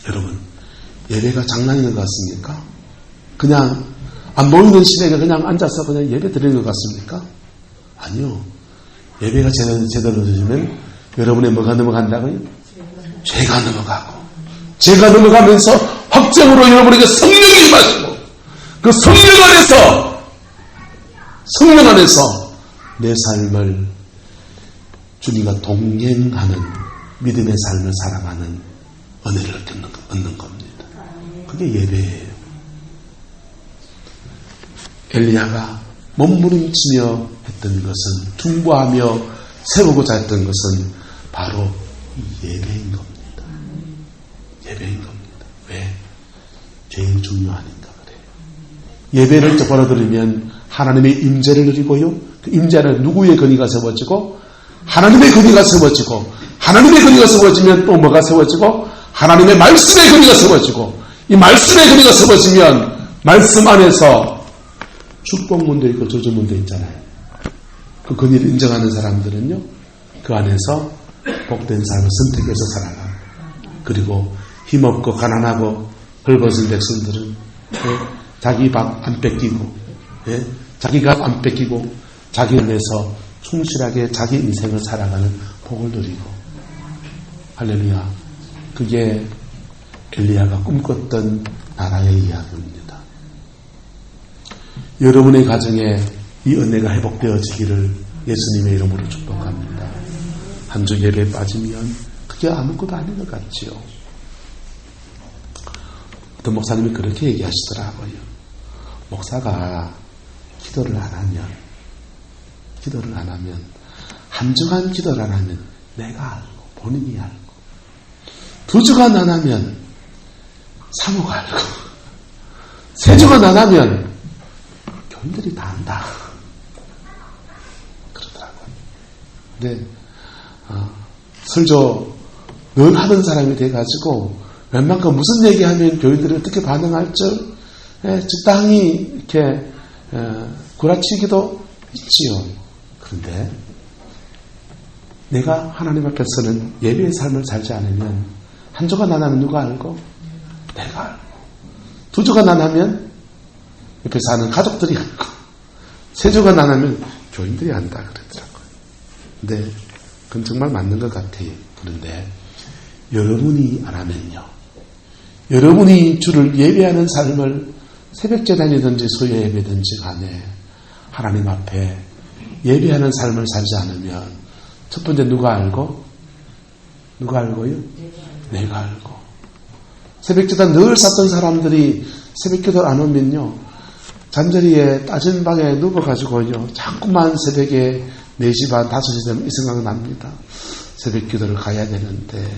여러분, 예배가 장난인 것 같습니까? 그냥 안 보이는 시댁에 그냥 앉아서 그냥 예배 드리는 것 같습니까? 아니요. 예배가 제대로 드리면 여러분의 뭐가 넘어간다고요? 죄가 넘어가고, 죄가 넘어가면서 확정으로 여러분에게 성령이 임하시고, 그 성령 안에서 내 삶을 주님과 동행하는 믿음의 삶을 살아가는 은혜를 얻는 겁니다. 그게 예배예요. 엘리야가 몸부림치며 했던 것은, 중보하며 세우고자 했던 것은 바로 예배인 겁니다. 예배인 겁니다. 왜? 제일 중요하니까 그래요. 예배를 똑바로 드리면 하나님의 임재를 누리고요, 그 임재는 누구의 근위가 세워지고, 하나님의 근위가 세워지고, 하나님의 근위가 세워지면 또 뭐가 세워지고, 하나님의 말씀의 근위가 세워지고, 이 말씀의 근위가 세워지면 말씀 안에서 축복문도 있고 저주문도 있잖아요. 그 근위를 인정하는 사람들은요, 그 안에서 복된 삶을 선택해서 살아가. 그리고 힘없고 가난하고 헐벗은 백성들은 자기 밥 안 뺏기고, 자기가 안 뺏기고 자기 안에서 충실하게 자기 인생을 살아가는 복을 누리고. 할렐루야. 그게 엘리야가 꿈꿨던 나라의 이야기입니다. 여러분의 가정에 이 은혜가 회복되어지기를 예수님의 이름으로 축복합니다. 한 주 예배에 빠지면 그게 그게 아무것도 아닌 것 같지요. 어떤 목사님이 그렇게 얘기하시더라고요. 목사가 기도를 안 하면 한 주간 기도를 안 하면 내가 알고 본인이 알고, 2주간 안 하면 사모가 알고, 3주간 안 하면 교인들이 다 안다 그러더라고요. 근데 설교 늘 하던 사람이 돼가지고 웬만큼 무슨 얘기하면 교인들이 어떻게 반응할 줄 적당히 이렇게 구라치기도 있지요. 그런데 내가 하나님 앞에서는 예배의 삶을 살지 않으면, 한 주간 안 하면 누가 알고? 내가 알고, 2주간 안 하면 옆에 사는 가족들이 알고, 3주간 안 하면 교인들이 안다 그러더라고요. 근데 그건 정말 맞는 것 같아요. 그런데 여러분이 안 하면요, 여러분이 주를 예배하는 삶을 새벽제단이든지 수요 예배든지 간에 하나님 앞에 예배하는 삶을 살지 않으면, 첫 번째 누가 알고? 누가 알고요? 내가 알고. 새벽제단 늘 샀던 사람들이 새벽기도를 안 오면요, 잠자리에 따진 방에 누워가지고요, 자꾸만 새벽에 4시 반, 5시 되면 이 생각 납니다. 새벽기도를 가야 되는데.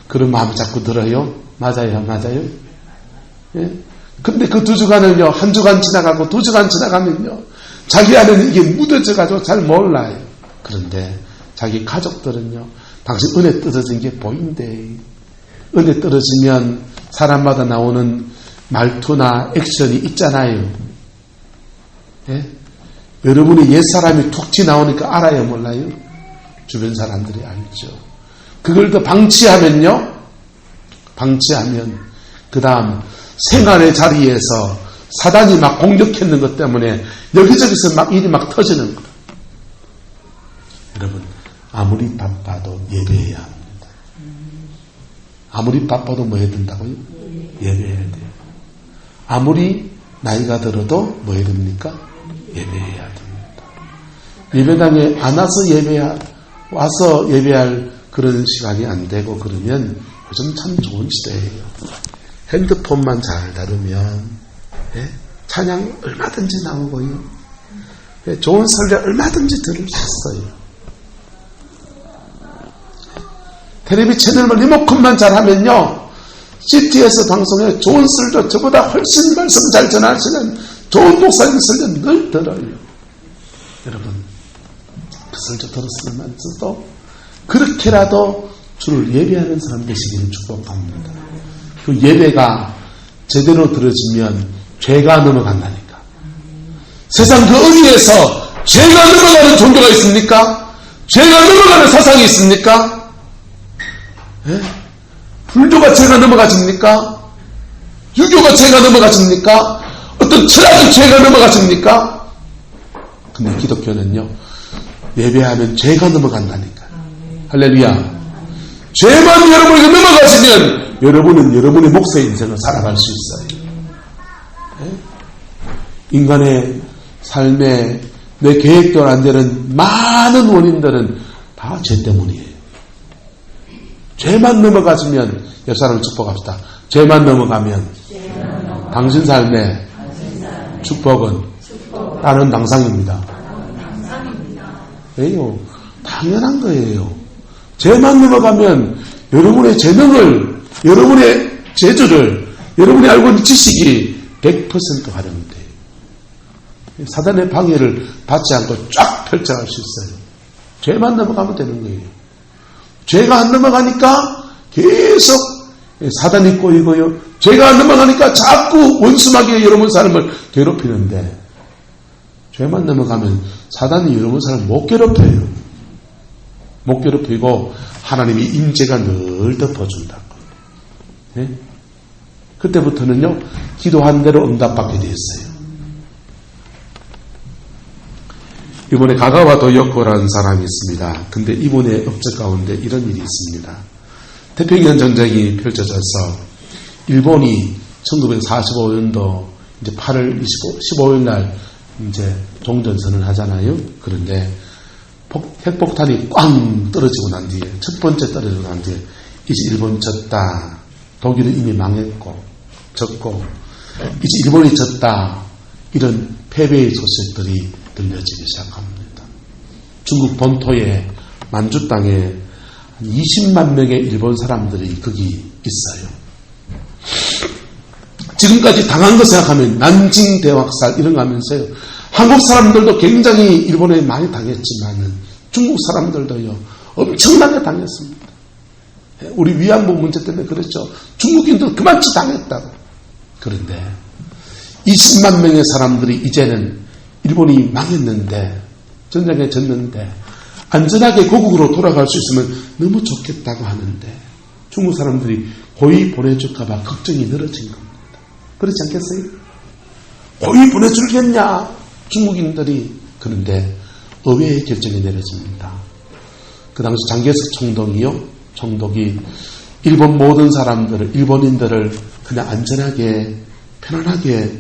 그런 마음이 자꾸 들어요. 맞아요? 예? 근데 그 2주간은요, 한 주간 지나가고 2주간 지나가면요, 자기 안에는 이게 묻어져가지고 잘 몰라요. 그런데 자기 가족들은요, 당신 은혜 떨어진 게 보인대. 은혜 떨어지면 사람마다 나오는 말투나 액션이 있잖아요. 예? 여러분이 옛사람이 툭 튀나오니까 알아요, 몰라요? 주변 사람들이 알죠. 그걸 더 방치하면 그 다음 생활의 자리에서 사단이 막 공격했는 것 때문에 여기저기서 막 일이 막 터지는 거예요. 여러분, 아무리 바빠도 예배해야 합니다. 아무리 바빠도 뭐 해야 된다고요? 예배해야 돼요. 아무리 나이가 들어도 뭐 해야 됩니까? 예배해야 됩니다. 예배당에 안 와서 예배할 그런 시간이 안 되고 그러면 요즘 참 좋은 시대예요. 핸드폰만 잘 다루면 찬양 얼마든지 나오고요. 좋은 설교 얼마든지 들을 수 있어요. 텔레비 채널만 리모컨만 잘하면요, CT에서 방송에 좋은 설교, 저보다 훨씬 말씀 잘 전하시는 좋은 목사님 설교 늘 들어요. 여러분, 그 설교 들었으면서도 그렇게라도 주를 예배하는 사람 되시기를 축복합니다. 그 예배가 제대로 들어지면 죄가 넘어간다니까. 세상 그 어디에서 죄가 넘어가는 종교가 있습니까? 죄가 넘어가는 사상이 있습니까? 예? 불교가 죄가 넘어가십니까? 유교가 죄가 넘어가십니까? 어떤 철학이 죄가 넘어가십니까? 근데 기독교는요, 예배하면 죄가 넘어간다니까. 할렐루야. 죄만 여러분에게 넘어가시면 여러분은 여러분의 몫의 인생을 살아갈 수 있어요. 예? 인간의 삶에 내 계획대로 안 되는 많은 원인들은 다 죄 때문이에요. 죄만 넘어가시면, 옆 사람을 축복합시다. 죄만 넘어가면 당신 삶의 축복은 다른 당상입니다. 왜요? 당연한 거예요. 죄만 넘어가면 여러분의 재능을, 여러분의 재주를, 여러분이 알고 있는 지식이 100% 활용돼요. 사단의 방해를 받지 않고 쫙 펼쳐갈 수 있어요. 죄만 넘어가면 되는 거예요. 죄가 안 넘어가니까 계속 사단이 꼬이고요. 죄가 안 넘어가니까 자꾸 원수마귀가 여러분 사람을 괴롭히는데, 죄만 넘어가면 사단이 여러분 사람을 못 괴롭혀요. 못 괴롭히고 하나님이 임재가 늘 덮어준다고. 네? 그때부터는요, 기도한 대로 응답받게 되었어요. 이번에 가가와 도요코라는 사람이 있습니다. 근데 이분의 업적 가운데 이런 일이 있습니다. 태평양 전쟁이 펼쳐져서 일본이 1945년도 이제 8월 15일 날 이제 종전선언을 하잖아요. 그런데 핵폭탄이 꽝 떨어지고 난 뒤에, 첫 번째 떨어지고 난 뒤에, 이제 일본 졌다. 독일은 이미 망했고, 졌고, 이제 일본이 졌다. 이런 패배의 소식들이 들려지기 시작합니다. 중국 본토의 만주 땅에 20만 명의 일본 사람들이 거기 있어요. 지금까지 당한 거 생각하면 난징 대학살 이런 거 하면서요. 한국 사람들도 굉장히 일본에 많이 당했지만은 중국 사람들도요. 엄청나게 당했습니다. 우리 위안부 문제 때문에 그랬죠. 중국인들 그만치 당했다고. 그런데 20만 명의 사람들이 이제는 일본이 망했는데 전쟁에 졌는데 안전하게 고국으로 돌아갈 수 있으면 너무 좋겠다고 하는데 중국 사람들이 고이 보내줄까 봐 걱정이 늘어진 겁니다. 그렇지 않겠어요? 고이 보내줄겠냐? 중국인들이. 그런데 의외의 결정이 내려집니다. 그 당시 장개석 총독이 일본 모든 사람들을, 일본인들을 그냥 안전하게 편안하게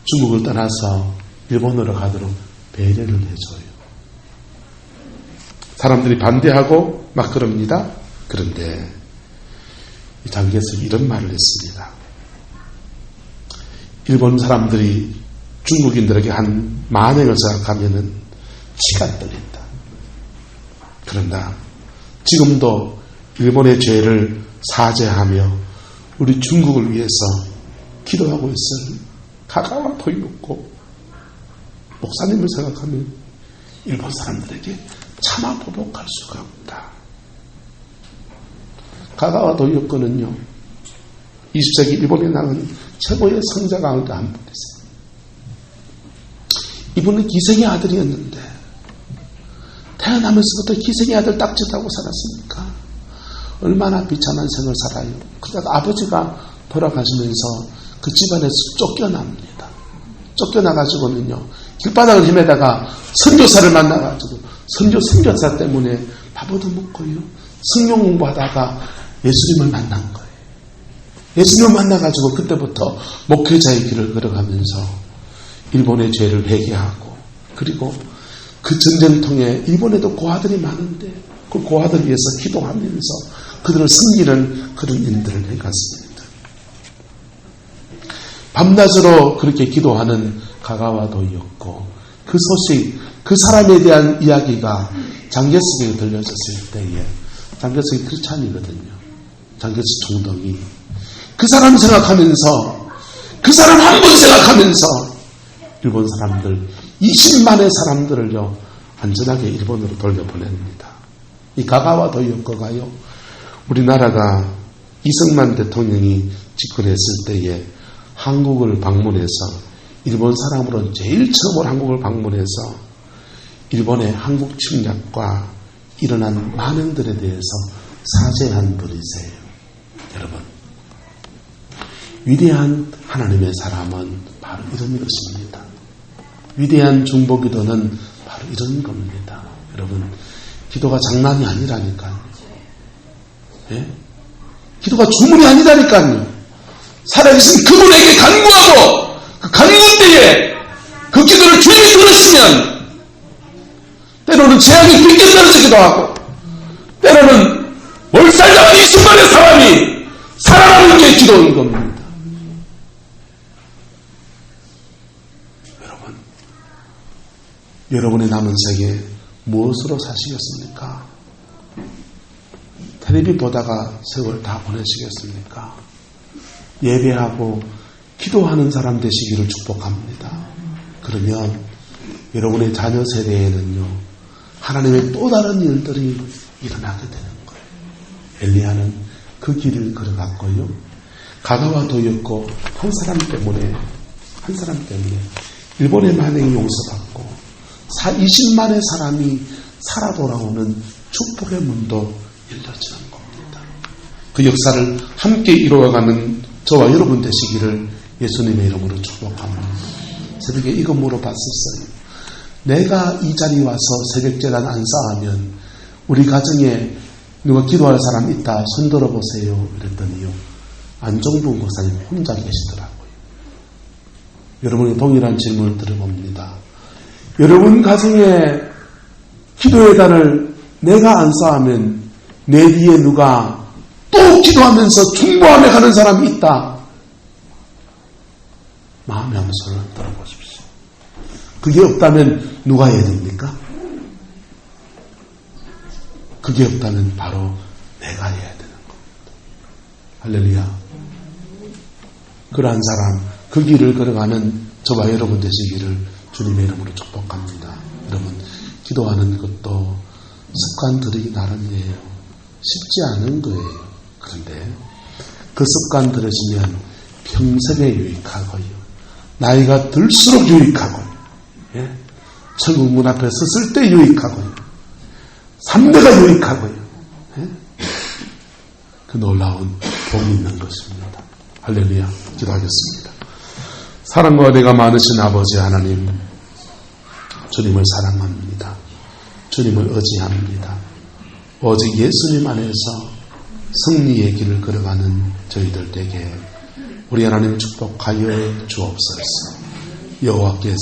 중국을 떠나서 일본으로 가도록 배려를 해줘요. 사람들이 반대하고 막 그럽니다. 그런데 장개석이 이런 말을 했습니다. 일본 사람들이 중국인들에게 한 만행을 생각하면은 치가 떨린다. 그런다. 지금도 일본의 죄를 사죄하며 우리 중국을 위해서 기도하고 있는 가가와 토이노코 목사님을 생각하면 일본 사람들에게 차마 보복할 수가 없다. 가가와 도요코는요, 20세기 일본에 나온 최고의 성자 가운데 한 분이세요. 이분은 기생의 아들이었는데 태어나면서부터 기생의 아들 딱짓하고 살았으니까 얼마나 비참한 생을 살아요. 그러다가 아버지가 돌아가시면서 그 집안에서 쫓겨납니다. 쫓겨나가지고는요, 길바닥을 헤매다가 선교사를 만나가지고 선교사 때문에 밥도 먹고요, 성경 공부하다가 예수님을 만난 거예요. 예수님을 만나가지고 그때부터 목회자의 길을 걸어가면서 일본의 죄를 회개하고, 그리고 그 전쟁통에 일본에도 고아들이 많은데 그 고아들 위해서 기도하면서 그들을 섬기는 그런 일들을 해갔습니다. 밤낮으로 그렇게 기도하는 가가와도였고, 그 소식, 그 사람에 대한 이야기가 장개석에게 들려졌을 때에 장개석이 크리스찬이거든요. 장개석 총독이 그 사람 생각하면서, 그 사람 한 분 생각하면서 일본 사람들 20만의 사람들을요 안전하게 일본으로 돌려보냅니다. 이 가가와 도요코가요, 우리나라가 이승만 대통령이 집권했을 때에 한국을 방문해서 일본 사람으로 제일 처음으로 한국을 방문해서 일본의 한국 침략과 일어난 만행들에 대해서 사죄한 분이세요. 여러분, 위대한 하나님의 사람은 바로 이런 것입니다. 위대한 중보기도는 바로 이런 겁니다. 여러분, 기도가 장난이 아니라니까요. 예? 기도가 주문이 아니라니까요. 살아계신 그분에게 간구하고 그 간구 때에 그 기도를 주님이 들으시면 때로는 재앙이 빗겨 떨어지기도 하고, 때로는 몰살당한 20만의 사람이 살아나는 게 기도인 겁니다. 여러분의 남은 생에 무엇으로 사시겠습니까? 텔레비 보다가 세월 다 보내시겠습니까? 예배하고 기도하는 사람 되시기를 축복합니다. 그러면 여러분의 자녀 세대에는요, 하나님의 또 다른 일들이 일어나게 되는 거예요. 엘리야는 그 길을 걸어갔고요, 가가와도였고 한 사람 때문에 일본의 만행이 용서받고 20만의 사람이 살아 돌아오는 축복의 문도 열려지는 겁니다. 그 역사를 함께 이루어가는 저와 여러분 되시기를 예수님의 이름으로 축복합니다. 새벽에 이거 물어봤었어요. 내가 이 자리에 와서 새벽제단 안사하면 우리 가정에 누가 기도할 사람 있다 손 들어보세요. 이랬더니요, 안종분 목사님 혼자 계시더라고요. 여러분이 동일한 질문을 들어봅니다. 여러분 가정에 기도의 단을 내가 안 쌓으면 내 뒤에 누가 또 기도하면서 중보하며 가는 사람이 있다. 마음의 한번 손을 들어보십시오. 그게 없다면 누가 해야 됩니까? 그게 없다면 바로 내가 해야 되는 겁니다. 할렐루야. 그러한 사람, 그 길을 걸어가는 저와 여러분 되시기를 주님의 이름으로 축복합니다. 여러분, 기도하는 것도 습관 들이기 나름이에요. 쉽지 않은 거예요. 그런데 그 습관 들으시면 평생에 유익하고요. 나이가 들수록 유익하고요. 예? 천국 문 앞에 섰을 때 유익하고요. 3대가 유익하고요. 예? 그 놀라운 복이 있는 것입니다. 할렐루야. 기도하겠습니다. 사랑과 은혜가 많으신 아버지 하나님, 주님을 사랑합니다. 주님을 의지합니다. 오직 예수님 안에서 승리의 길을 걸어가는 저희들에게 우리 하나님 축복하여 주옵소서. 여호와께서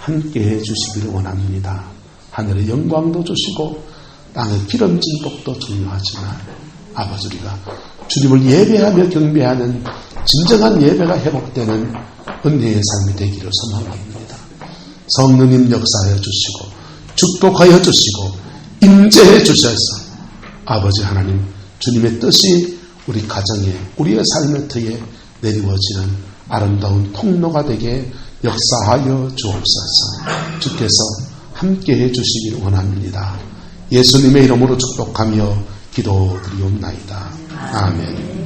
함께해 주시기를 원합니다. 하늘의 영광도 주시고 땅의 기름진 복도 중요하지만 아버지, 우리가 주님을 예배하며 경배하는 진정한 예배가 회복되는 은혜의 삶이 되기를 소망합니다. 성령님 역사하여 주시고 축복하여 주시고 임재해 주셔서 아버지 하나님, 주님의 뜻이 우리 가정에, 우리의 삶의 터에 내리워지는 아름다운 통로가 되게 역사하여 주옵소서. 주께서 함께해 주시기를 원합니다. 예수님의 이름으로 축복하며 기도드리옵나이다. 아멘.